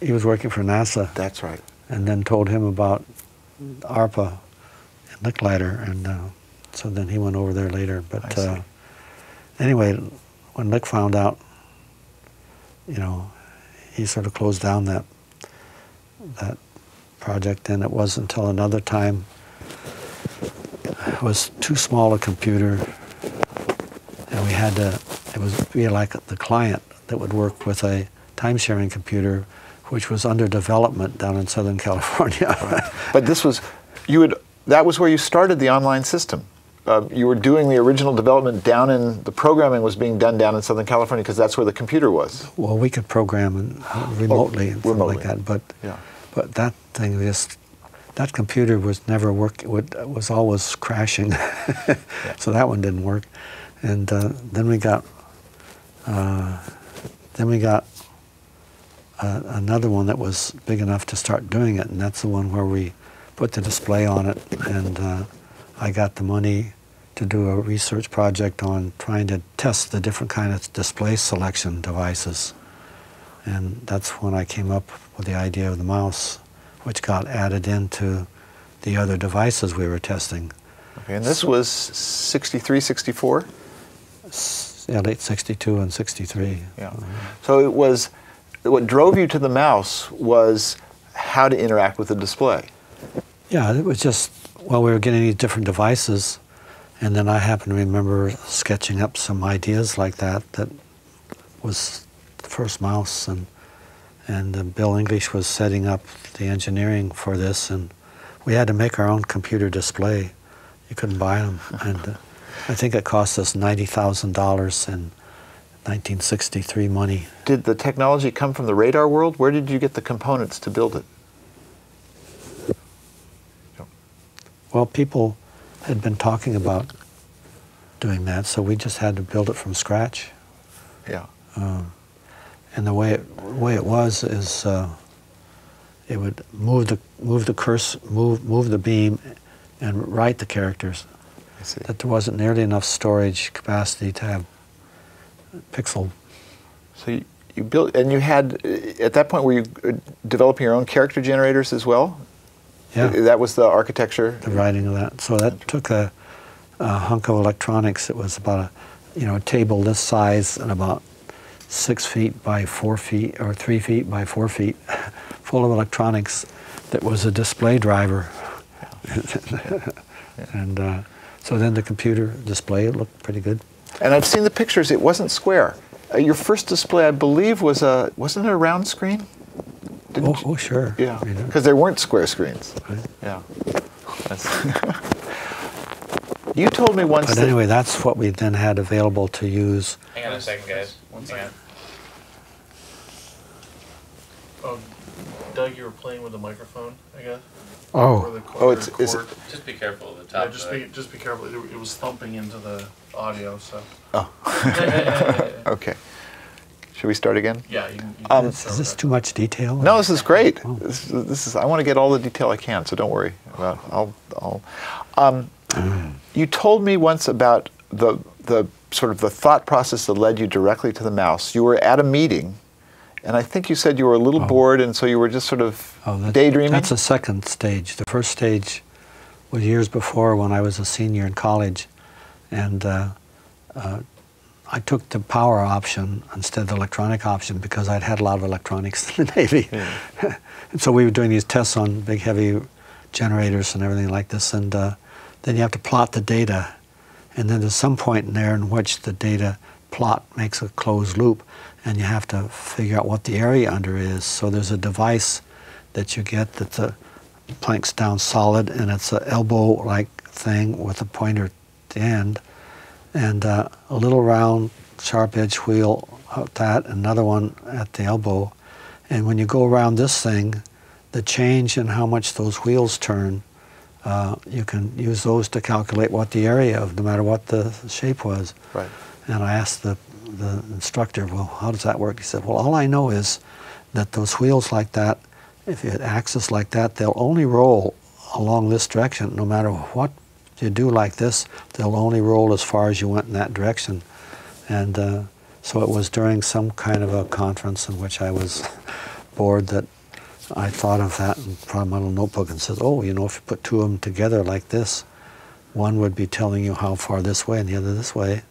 He was working for NASA. That's right. And then told him about ARPA and Licklider, and so then he went over there later. But anyway, when Lick found out, he sort of closed down that that project, and it wasn't until another time. It was too small a computer, and we had to, it was be like the client that would work with a time-sharing computer, which was under development down in Southern California. Right. But this was, that was where you started the online system. You were doing the original development down in, the programming was being done down in Southern California because that's where the computer was. Well, we could program remotely and something like that, but that thing just, that computer was never was always crashing. So that one didn't work. And then we got another one that was big enough to start doing it, and that's the one where we put the display on it, and I got the money to do a research project on trying to test the different kind of display selection devices. And that's when I came up with the idea of the mouse, which got added into the other devices we were testing. Okay, and this was 63, 64? Yeah, late 62 and 63. Yeah. So it was, what drove you to the mouse was how to interact with the display. Yeah, it was just, well, we were getting these different devices, and then I happened to remember sketching up some ideas like that was the first mouse, and Bill English was setting up the engineering for this, and we had to make our own computer display. You couldn't buy them, and I think it cost us $90,000 in 1963 money. Did the technology come from the radar world? Where did you get the components to build it? Well, people had been talking about doing that, so we just had to build it from scratch. Yeah. And the way it was is it would move the cursor, move the beam, and write the characters. I see. That there wasn't nearly enough storage capacity to have pixel. So you built, and you had, at that point, were you developing your own character generators as well? Yeah. That was the architecture? The writing of that. So that took a hunk of electronics. It was about a table this size and about 6 feet by 4 feet, or 3 feet by 4 feet, full of electronics that was a display driver. And so then the computer display, it looked pretty good. And I've seen the pictures, it wasn't square. Your first display, I believe, was wasn't it a round screen? Oh, sure. Yeah, because there weren't square screens. Right. Yeah. You told me once But anyway, that's what we then had available to use. Hang on a second, guys. One second. Oh, Doug, you were playing with the microphone, I guess? Oh. Is it? Just be careful of the top. Yeah, just be careful. It was thumping into the audio, so. Oh. Okay. Should we start again? Yeah, you can Is start this with too much detail? No, this is great. Oh. This is. I want to get all the detail I can, so don't worry. You told me once about the sort of the thought process that led you directly to the mouse. You were at a meeting, and I think you said you were a little bored, and so you were just sort of daydreaming? That's a second stage. The first stage was years before when I was a senior in college, and I took the power option instead of the electronic option because I'd had a lot of electronics in the Navy. Yeah. And so we were doing these tests on big, heavy generators and everything like this, and then you have to plot the data, and then there's some point in there in which the data plot makes a closed loop, and you have to figure out what the area under is. So there's a device that you get that's a planks down solid, and it's an elbow-like thing with a pointer at the end, and a little round sharp edge wheel out that, another one at the elbow. And when you go around this thing, the change in how much those wheels turn, you can use those to calculate what the area of no matter what the shape was. Right. And I asked the instructor, well, how does that work? He said, well, all I know is that those wheels like that, if you had axis like that, they'll only roll along this direction. No matter what you do like this, they'll only roll as far as you went in that direction. And so it was during some kind of a conference in which I was bored that I thought of that and put my little notebook and said, oh, you know, if you put two of them together like this, one would be telling you how far this way and the other this way.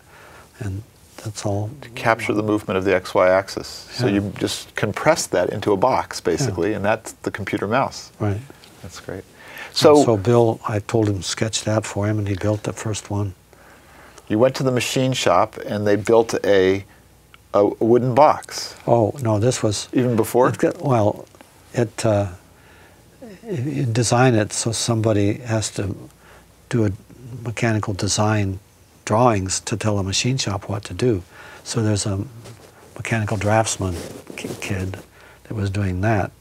And That's all. To capture the movement of the XY axis. So Yeah. you just compress that into a box, basically, and that's the computer mouse. Right. That's great. So Bill, I told him to sketch that for him, and he built the first one. You went to the machine shop, and they built a wooden box. Oh no, this was Even before? You design it so somebody has to do a mechanical design drawings to tell a machine shop what to do. So there's a mechanical draftsman kid that was doing that,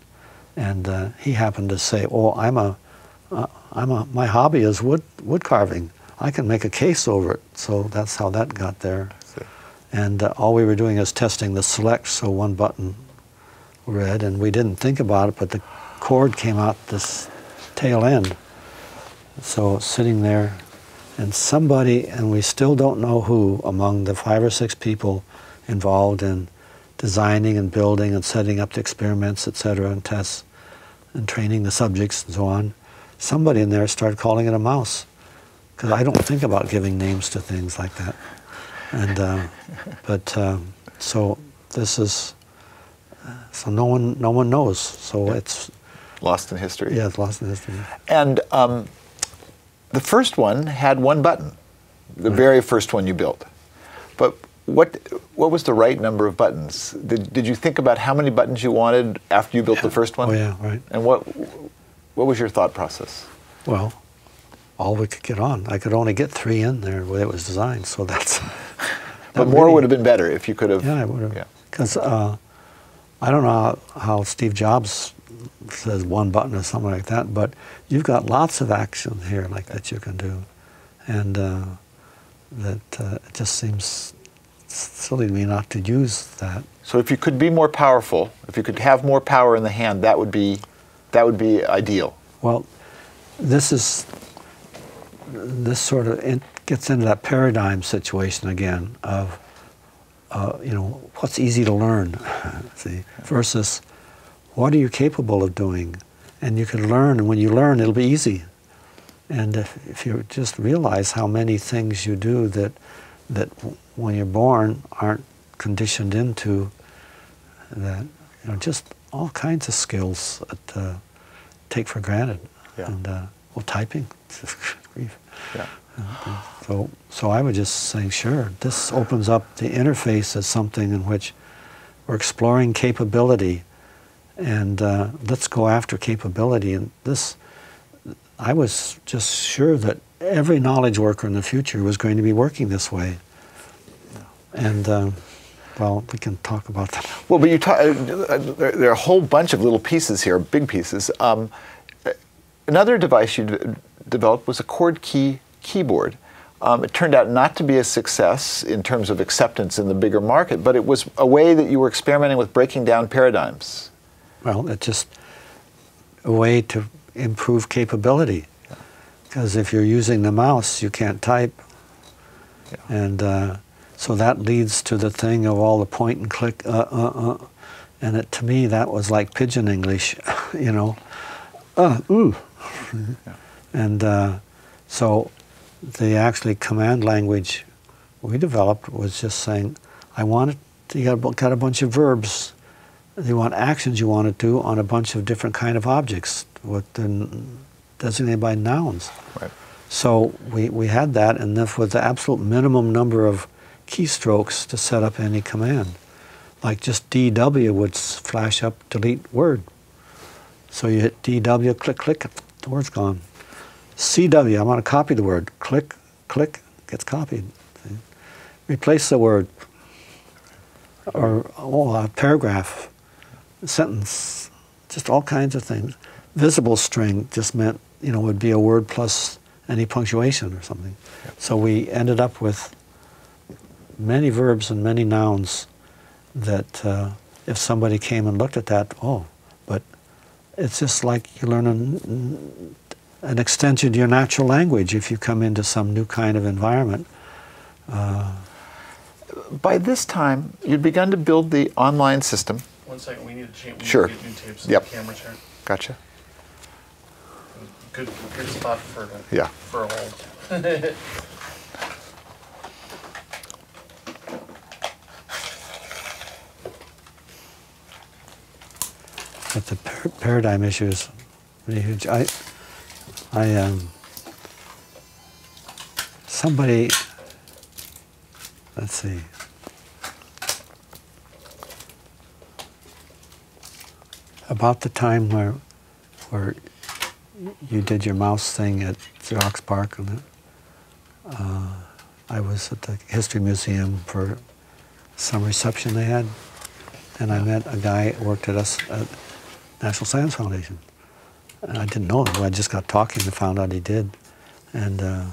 and he happened to say, "Oh, my hobby is wood carving. I can make a case over it." So that's how that got there. And all we were doing is testing the select, so one button read, and we didn't think about it, but the cord came out this tail end. So sitting there, and somebody, and we still don't know who, among the 5 or 6 people involved in designing and building and setting up the experiments, etc., and tests, and training the subjects and so on, somebody in there started calling it a mouse. Because I don't think about giving names to things like that. And so this is, so no one knows. So it's lost in history. Yeah, it's lost in history. And the first one had one button, the very first one you built. But what was the right number of buttons? Did you think about how many buttons you wanted after you built the first one? Oh yeah, right. And what was your thought process? Well, all we could get on. I could only get 3 in there the way it was designed, so that's... But more would have been better if you could have... Yeah, it would have. Because I don't know how Steve Jobs says one button or something like that, but you've got lots of action here like that you can do. And it just seems silly to me not to use that. So if you could be more powerful, if you could have more power in the hand, that would be ideal. Well, this sort of gets into that paradigm situation again of, what's easy to learn, see, versus what are you capable of doing? And you can learn, and when you learn, it'll be easy. And if you just realize how many things you do that when you're born aren't conditioned into that, just all kinds of skills that take for granted. Yeah. And well, typing, yeah. So I would just say, sure, this opens up the interface as something in which we're exploring capability, and let's go after capability. And this, I was just sure that every knowledge worker in the future was going to be working this way. And well, we can talk about that. Well, but there are a whole bunch of little pieces here, big pieces. Another device you developed was a chord keyboard. It turned out not to be a success in terms of acceptance in the bigger market, but it was a way that you were experimenting with breaking down paradigms. Well, it's just a way to improve capability. Because if you're using the mouse, you can't type. Yeah. And so that leads to the thing of all the point and click, and to me, that was like pidgin English, ooh. Yeah. And so the actually command language we developed was just saying, you got a bunch of verbs, you want actions you want to do on a bunch of different kind of objects designated by nouns. Right. So we had that, and this was the absolute minimum number of keystrokes to set up any command. Like just DW would flash up delete word. So you hit DW, click, click, the word's gone. CW, I want to copy the word. Click, click, gets copied. See? Replace the word. Or a paragraph, a sentence, just all kinds of things. Visible string just meant, would be a word plus any punctuation or something. Yep. So we ended up with many verbs and many nouns that if somebody came and looked at that, but it's just like you learn an extension to your natural language if you come into some new kind of environment. By this time, you'd begun to build the online system. 1 second, we need to change. Sure. Need to get new tapes Yep. in the camera chair. Gotcha. Good spot for a hold. But the paradigm issue is really huge. Somebody, let's see. About the time where you did your mouse thing at Xerox PARC, and I was at the History Museum for some reception they had, and I met a guy who worked at National Science Foundation. And I didn't know him, I just got talking and found out he did. And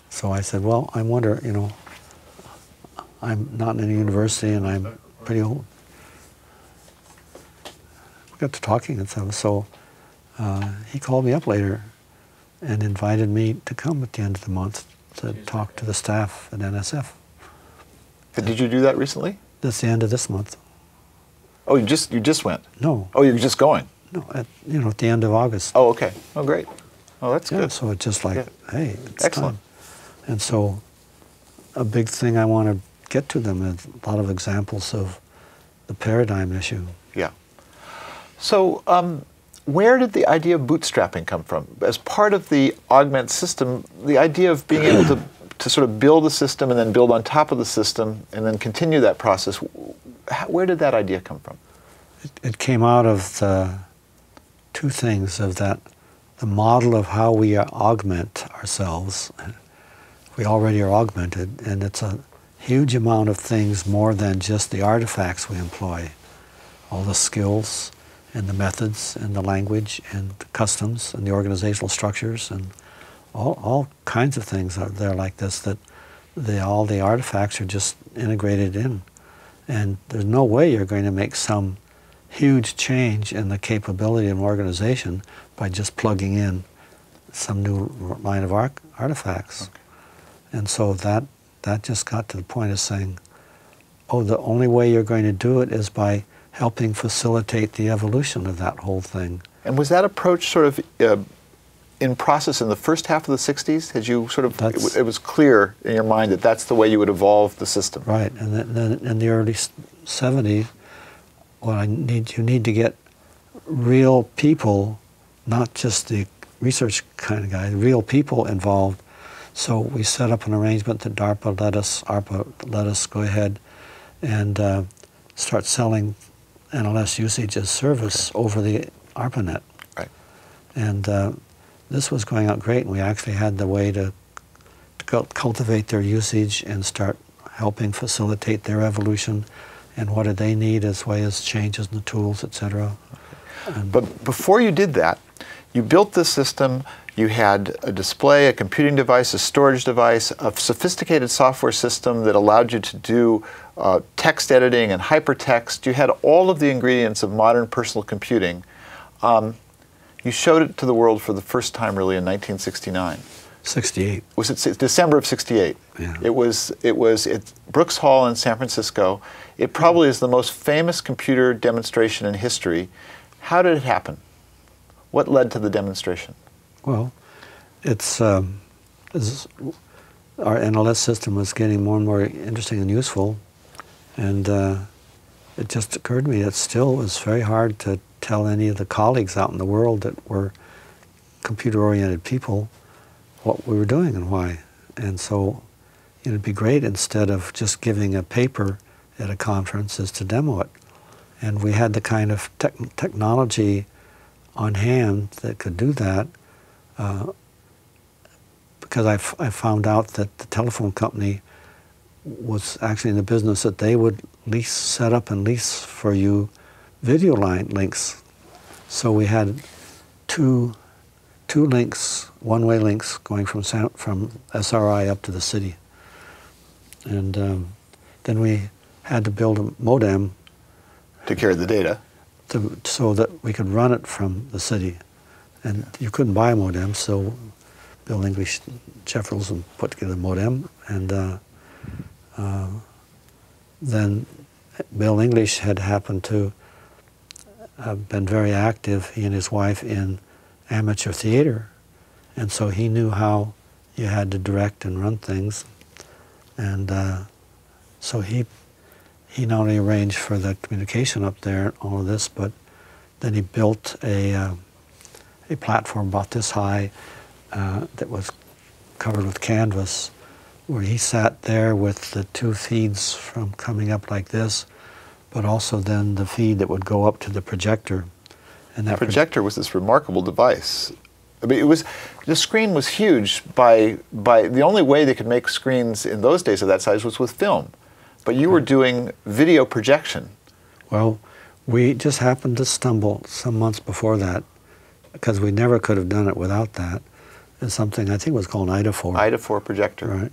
so I said, well, I wonder, you know, I'm not in a university and I'm pretty old. We got to talking and stuff, so he called me up later and invited me to come at the end of the month to talk to the staff at NSF. Did you do that recently? That's the end of this month. Oh, you just went? No. Oh, you're just going? No, at the end of August. Oh, okay. Oh, great. Oh, that's Yeah, good. so it's just like, Yeah. hey, it's Excellent. time. And so a big thing I want to get to them is a lot of examples of the paradigm issue. Yeah. So where did the idea of bootstrapping come from? As part of the augment system, the idea of being able to sort of build a system and then build on top of the system and then continue that process, where did that idea come from? It came out of the two things of that, the model of how we augment ourselves. We already are augmented, and it's a huge amount of things more than just the artifacts we employ. All the skills and the methods and the language and the customs and the organizational structures and all kinds of things are there like this, that all the artifacts are just integrated in. And there's no way you're going to make some huge change in the capability of an organization by just plugging in some new line of artifacts. Okay. And so that just got to the point of saying, oh, the only way you're going to do it is by helping facilitate the evolution of that whole thing. And was that approach sort of in process in the first half of the 60s? Had you sort of, it was clear in your mind that that's the way you would evolve the system? Right, and then in the early 70s, you need to get real people, not just the research kind of guys, real people involved. So we set up an arrangement that ARPA let us go ahead and start selling NLS usage as service over the ARPANET. Right. And this was going out great, and we actually had the way to cultivate their usage and start helping facilitate their evolution and what do they need as way as changes in the tools, etc. But before you did that, you built this system, you had a display, a computing device, a storage device, a sophisticated software system that allowed you to do text editing and hypertext. You had all of the ingredients of modern personal computing. You showed it to the world for the first time really in 1969. 68. Was it December of 68? Yeah. It was at Brooks Hall in San Francisco. It probably is the most famous computer demonstration in history. How did it happen? What led to the demonstration? Well, it's our NLS system was getting more and more interesting and useful, and it just occurred to me that still was very hard to tell any of the colleagues out in the world that were computer-oriented people what we were doing and why. And so it'd be great, instead of just giving a paper at a conference, is to demo it. And we had the kind of technology on hand that could do that, because I found out that the telephone company was actually in the business that they would set up and lease for you video line links. So we had two links, one-way links, going from SRI up to the city. And then we had to build a modem To carry the data. so that we could run it from the city. And you couldn't buy a modem, so Bill English, Jeff Rosen put together a modem, and then Bill English had happened to have been very active, he and his wife, in amateur theater, and so he knew how you had to direct and run things, and so he not only arranged for the communication up there and all of this, but then he built a platform about this high that was covered with canvas, where he sat there with the two feeds from coming up like this, but also then the feed that would go up to the projector. And that projector was this remarkable device. I mean, the screen was huge. By the only way they could make screens in those days of that size was with film, but you were doing video projection. Well, we just happened to stumble some months before that, because we never could have done it without that. It's something I think was called an Ida-4. Ida-4 projector. Right,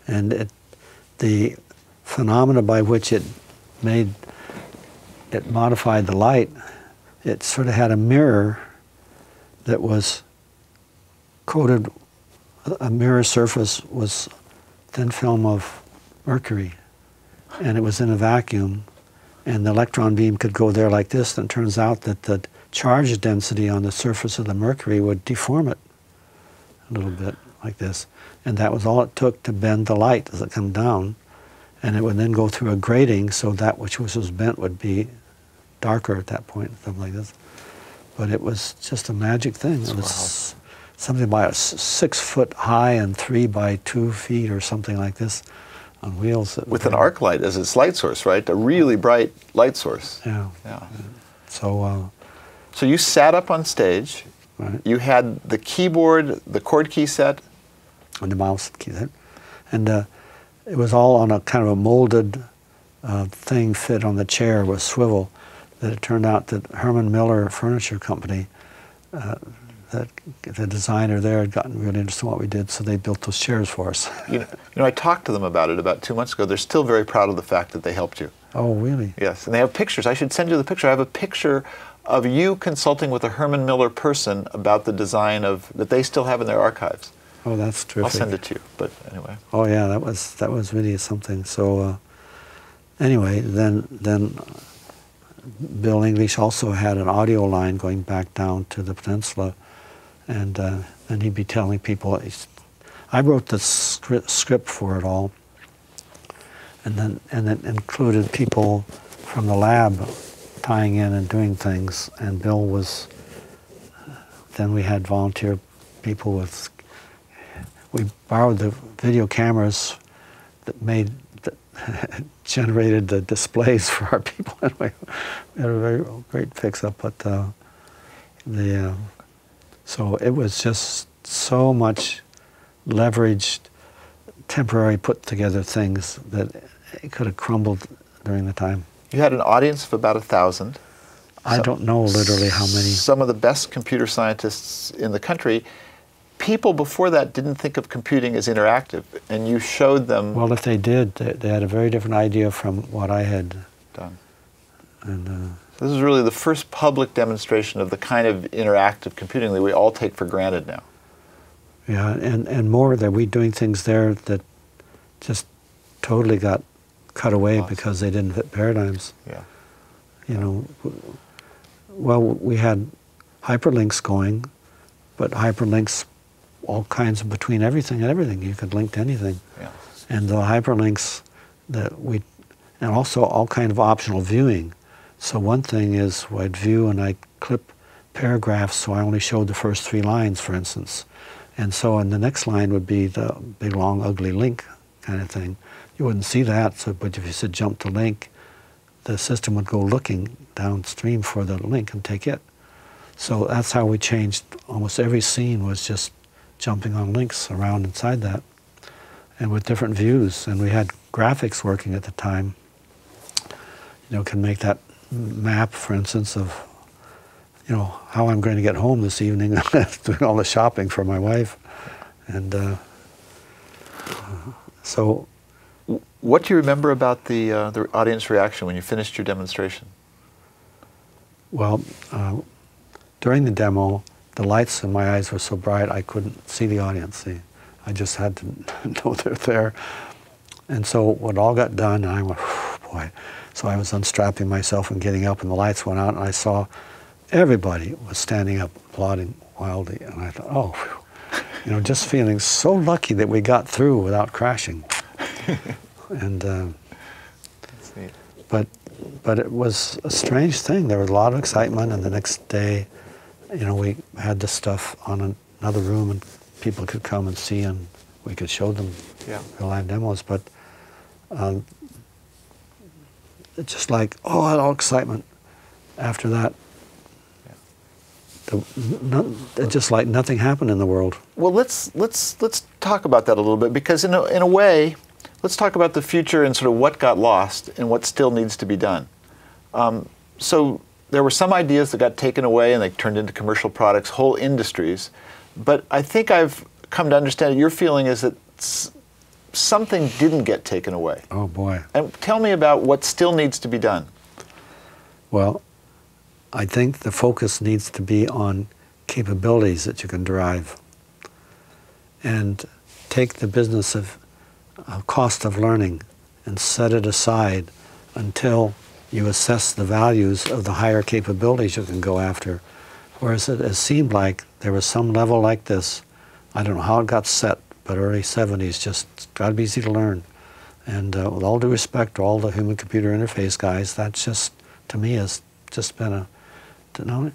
and the phenomena by which it modified the light. It sort of had a mirror that was coated, a mirror surface was thin film of mercury, and it was in a vacuum, and the electron beam could go there like this, and it turns out that the charge density on the surface of the mercury would deform it a little bit like this, and that was all it took to bend the light as it come down, and it would then go through a grating so that which was bent would be darker at that point, something like this. But it was just a magic thing. It was something about 6 foot high and 3 by 2 feet or something like this on wheels. With an arc light as its light source, right? A really bright light source. Yeah. Yeah. So you sat up on stage. Right. You had the keyboard, the chord key set, and the mouse key set, and it was all on a kind of a molded thing fit on the chair with swivel. That it turned out that Herman Miller Furniture Company, that the designer there had gotten really interested in what we did, so they built those chairs for us. You know, I talked to them about it about 2 months ago. They're still very proud of the fact that they helped you. Oh, really? Yes, and they have pictures. I should send you the picture. I have a picture of you consulting with a Herman Miller person about the design that they still have in their archives. Oh, that's terrific. I'll send it to you, but anyway. Oh yeah, that was really something. So anyway, then Bill English also had an audio line going back down to the peninsula, and then he'd be telling people. I wrote the script for it all, and then it included people from the lab tying in and doing things. And Bill was. Then we had volunteer people with. We borrowed the video cameras that generated the displays for our people. Anyway, we had a very great fix-up, but so it was just so much leveraged, temporary put-together things that it could have crumbled during the time. You had an audience of about 1,000. I don't know literally how many. Some of the best computer scientists in the country. People before that didn't think of computing as interactive, and you showed them. Well, if they did, they had a very different idea from what I had done. And this is really the first public demonstration of the kind of interactive computing that we all take for granted now. Yeah, and more that we're doing things there that just totally got cut away because they didn't fit paradigms. Yeah. You know, well, we had hyperlinks going, but hyperlinks all kinds of between everything and everything. You could link to anything. Yeah. And the hyperlinks and also all kind of optional viewing. So one thing is I'd view and I'd clip paragraphs, so I only showed the first 3 lines, for instance. And so in the next line would be the big, long, ugly link kind of thing. You wouldn't see that, but if you said jump to link, the system would go looking downstream for the link and take it. So that's how we changed. Almost every scene was just jumping on links around inside that, and with different views. And we had graphics working at the time. You know, can make that map, for instance, of, you know, how I'm going to get home this evening, doing all the shopping for my wife. And so. What do you remember about the audience reaction when you finished your demonstration? Well, during the demo, the lights in my eyes were so bright I couldn't see the audience. I just had to know they're there. And so when all got done, I went, boy. So I was unstrapping myself and getting up, and the lights went out, and I saw everybody was standing up applauding wildly. And I thought, oh, whew. You know, just feeling so lucky that we got through without crashing. And That's neat. But but it was a strange thing. There was a lot of excitement, and the next day, you know, we had this stuff on another room, and people could come and see, and we could show them real-life demos. But it's just like, oh, all excitement. After that, it's just like nothing happened in the world. Well, let's talk about that a little bit, because in a way, let's talk about the future and sort of what got lost and what still needs to be done. So there were some ideas that got taken away and they turned into commercial products, whole industries. But I think I've come to understand your feeling is that something didn't get taken away. Oh boy. And tell me about what still needs to be done. Well, I think the focus needs to be on capabilities that you can derive, and take the business of cost of learning and set it aside until you assess the values of the higher capabilities you can go after. Whereas it has seemed like there was some level like this, I don't know how it got set, but early 70s, just got to be easy to learn. And with all due respect to all the human-computer interface guys, that's just, to me, has just been a, you know,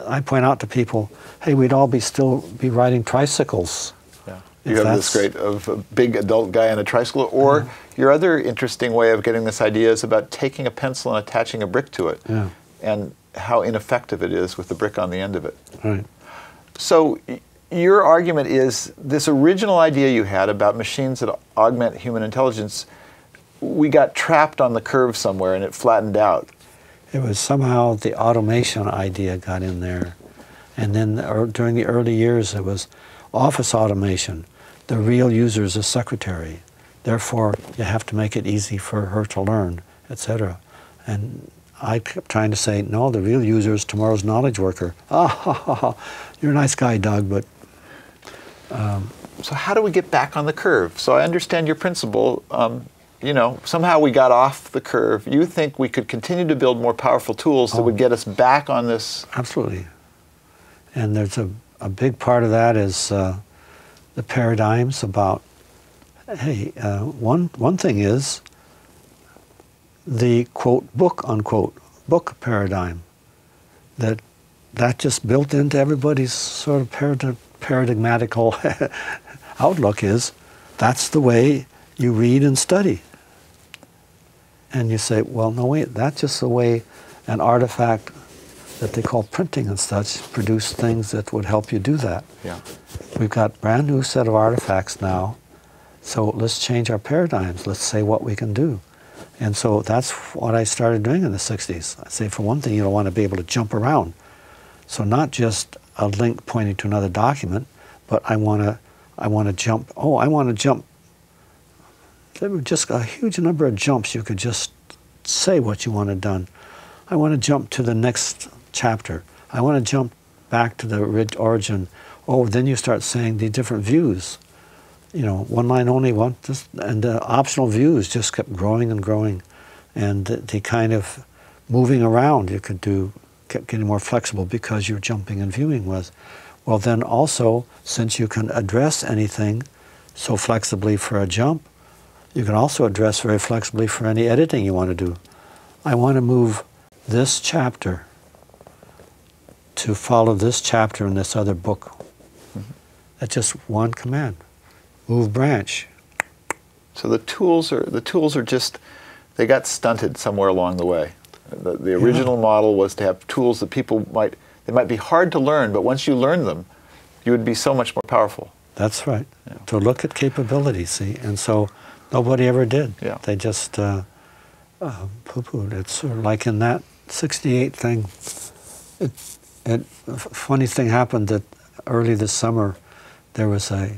I point out to people, hey, we'd all still be riding tricycles. Yeah. You have this great of a big adult guy on a tricycle, or your other interesting way of getting this idea is about taking a pencil and attaching a brick to it, and how ineffective it is with the brick on the end of it. Right. So your argument is this original idea you had about machines that augment human intelligence, we got trapped on the curve somewhere and it flattened out. It was somehow the automation idea got in there. And then during the early years, it was office automation. The real user is a secretary. Therefore, you have to make it easy for her to learn, etc. And I kept trying to say, no, the real user is tomorrow's knowledge worker. Ah, ha, ha, ha. You're a nice guy, Doug, but... So how do we get back on the curve? So I understand your principle. You know, somehow we got off the curve. You think we could continue to build more powerful tools that would get us back on this? Absolutely. And there's a big part of that is the paradigms about, hey, one thing is the, quote, book, unquote, book paradigm. That just built into everybody's sort of paradigmatical outlook is, that's the way you read and study. And you say, well, no, wait, that's just the way an artifact that they call printing and such produce things that would help you do that. Yeah. We've got a brand new set of artifacts now, so let's change our paradigms. Let's say what we can do. And so that's what I started doing in the 60s. I say, for one thing, you don't want to be able to jump around. So not just a link pointing to another document, but I want to jump. Oh, I want to jump. There were just a huge number of jumps. You could just say what you wanted done. I want to jump to the next chapter. I want to jump back to the origin. Oh, then you start saying the different views. You know, one line only, and the optional views just kept growing and growing. And the kind of moving around you could do kept getting more flexible because your jumping and viewing was. Well, then also, since you can address anything so flexibly for a jump, you can also address very flexibly for any editing you want to do. I want to move this chapter to follow this chapter in this other book. That's just one command. Move branch. So the tools are just, they got stunted somewhere along the way. The original model was to have tools that people might be hard to learn, but once you learn them, you would be so much more powerful. That's right. Yeah. To look at capabilities, see, and so nobody ever did. Yeah. They just poo-pooed. It's sort of like in that 68 thing. A funny thing happened that early this summer, there was a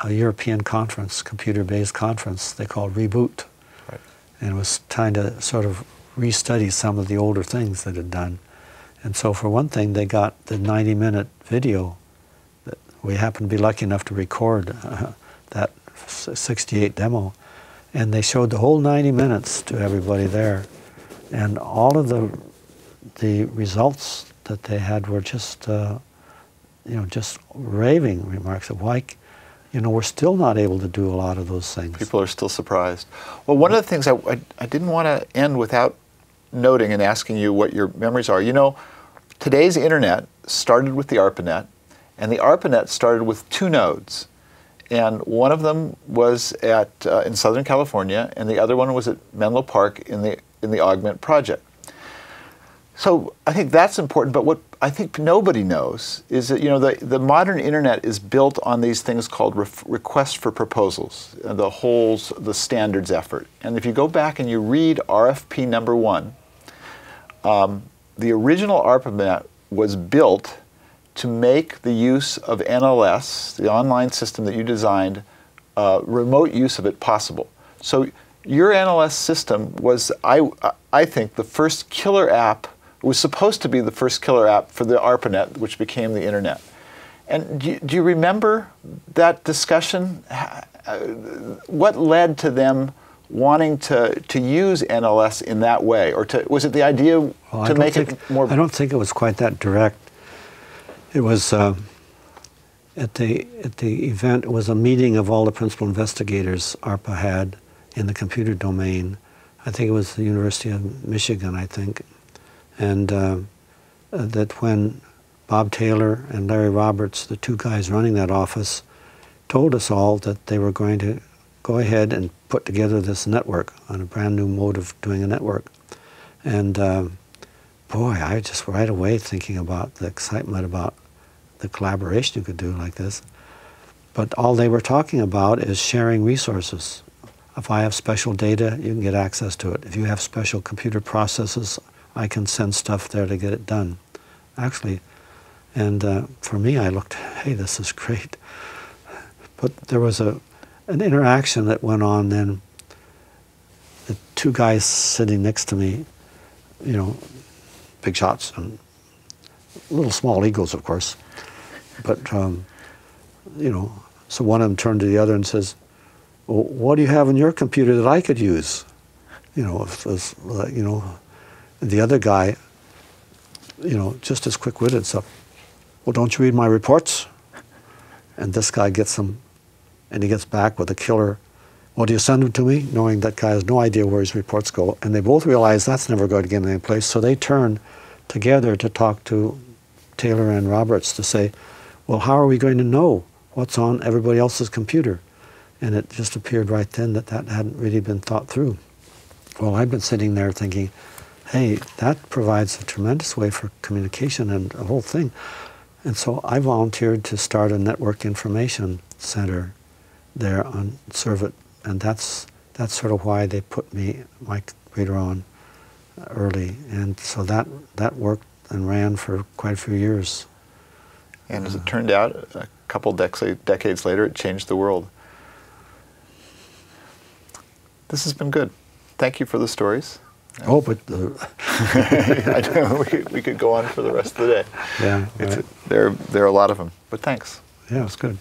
European conference, computer-based conference they called Reboot. Right. And it was trying to sort of restudy some of the older things that had done. And so for one thing, they got the 90-minute video that we happened to be lucky enough to record, that 68 demo. And they showed the whole 90 minutes to everybody there. And all of the results that they had were just, just raving remarks of why, we're still not able to do a lot of those things. People are still surprised. Well, one of the things I didn't want to end without noting and asking you what your memories are. You know, today's internet started with the ARPANET, and the ARPANET started with 2 nodes. And one of them was in Southern California, and the other one was at Menlo Park in the Augment project. So I think that's important, but what I think nobody knows is that, you know, the modern internet is built on these things called requests for proposals, the standards effort. And if you go back and you read RFP number 1, the original ARPANET was built to make the use of NLS, the online system that you designed, remote use of it possible. So your NLS system was, I think, the first killer app. It was supposed to be the first killer app for the ARPANET, which became the internet. And do you remember that discussion? What led to them wanting to use NLS in that way? Or was it the idea to make it more... I don't think it was quite that direct. It was, at the event, it was a meeting of all the principal investigators ARPA had in the computer domain. I think it was the University of Michigan, I think. And that when Bob Taylor and Larry Roberts, the 2 guys running that office, told us all that they were going to go ahead and put together this network on a brand new mode of doing a network. And boy, I just right away thinking about the excitement about the collaboration you could do like this. But all they were talking about is sharing resources. If I have special data, you can get access to it. If you have special computer processes, I can send stuff there to get it done. Actually, and for me, I looked, hey, this is great. But there was an interaction that went on then. The 2 guys sitting next to me, you know, big shots and little small egos, of course. But, you know, so one of them turned to the other and says, well, what do you have on your computer that I could use? You know, you know, the other guy, you know, just as quick-witted, so, well, don't you read my reports? And this guy gets them, and he gets back with a killer, well, do you send them to me? Knowing that guy has no idea where his reports go. And they both realize that's never going to get any place, so they turn together to talk to Taylor and Roberts to say, well, how are we going to know what's on everybody else's computer? And it just appeared right then that that hadn't really been thought through. Well, I've been sitting there thinking, hey, that provides a tremendous way for communication and a whole thing. And so I volunteered to start a network information center there on Servit. And that's sort of why they put me, Mike Rader, on early. And so that worked and ran for quite a few years. And as it turned out, a couple decades later, it changed the world. This has been good. Thank you for the stories. Oh, but I know we could go on for the rest of the day. Yeah, right. There are a lot of them, but thanks. Yeah, it was good.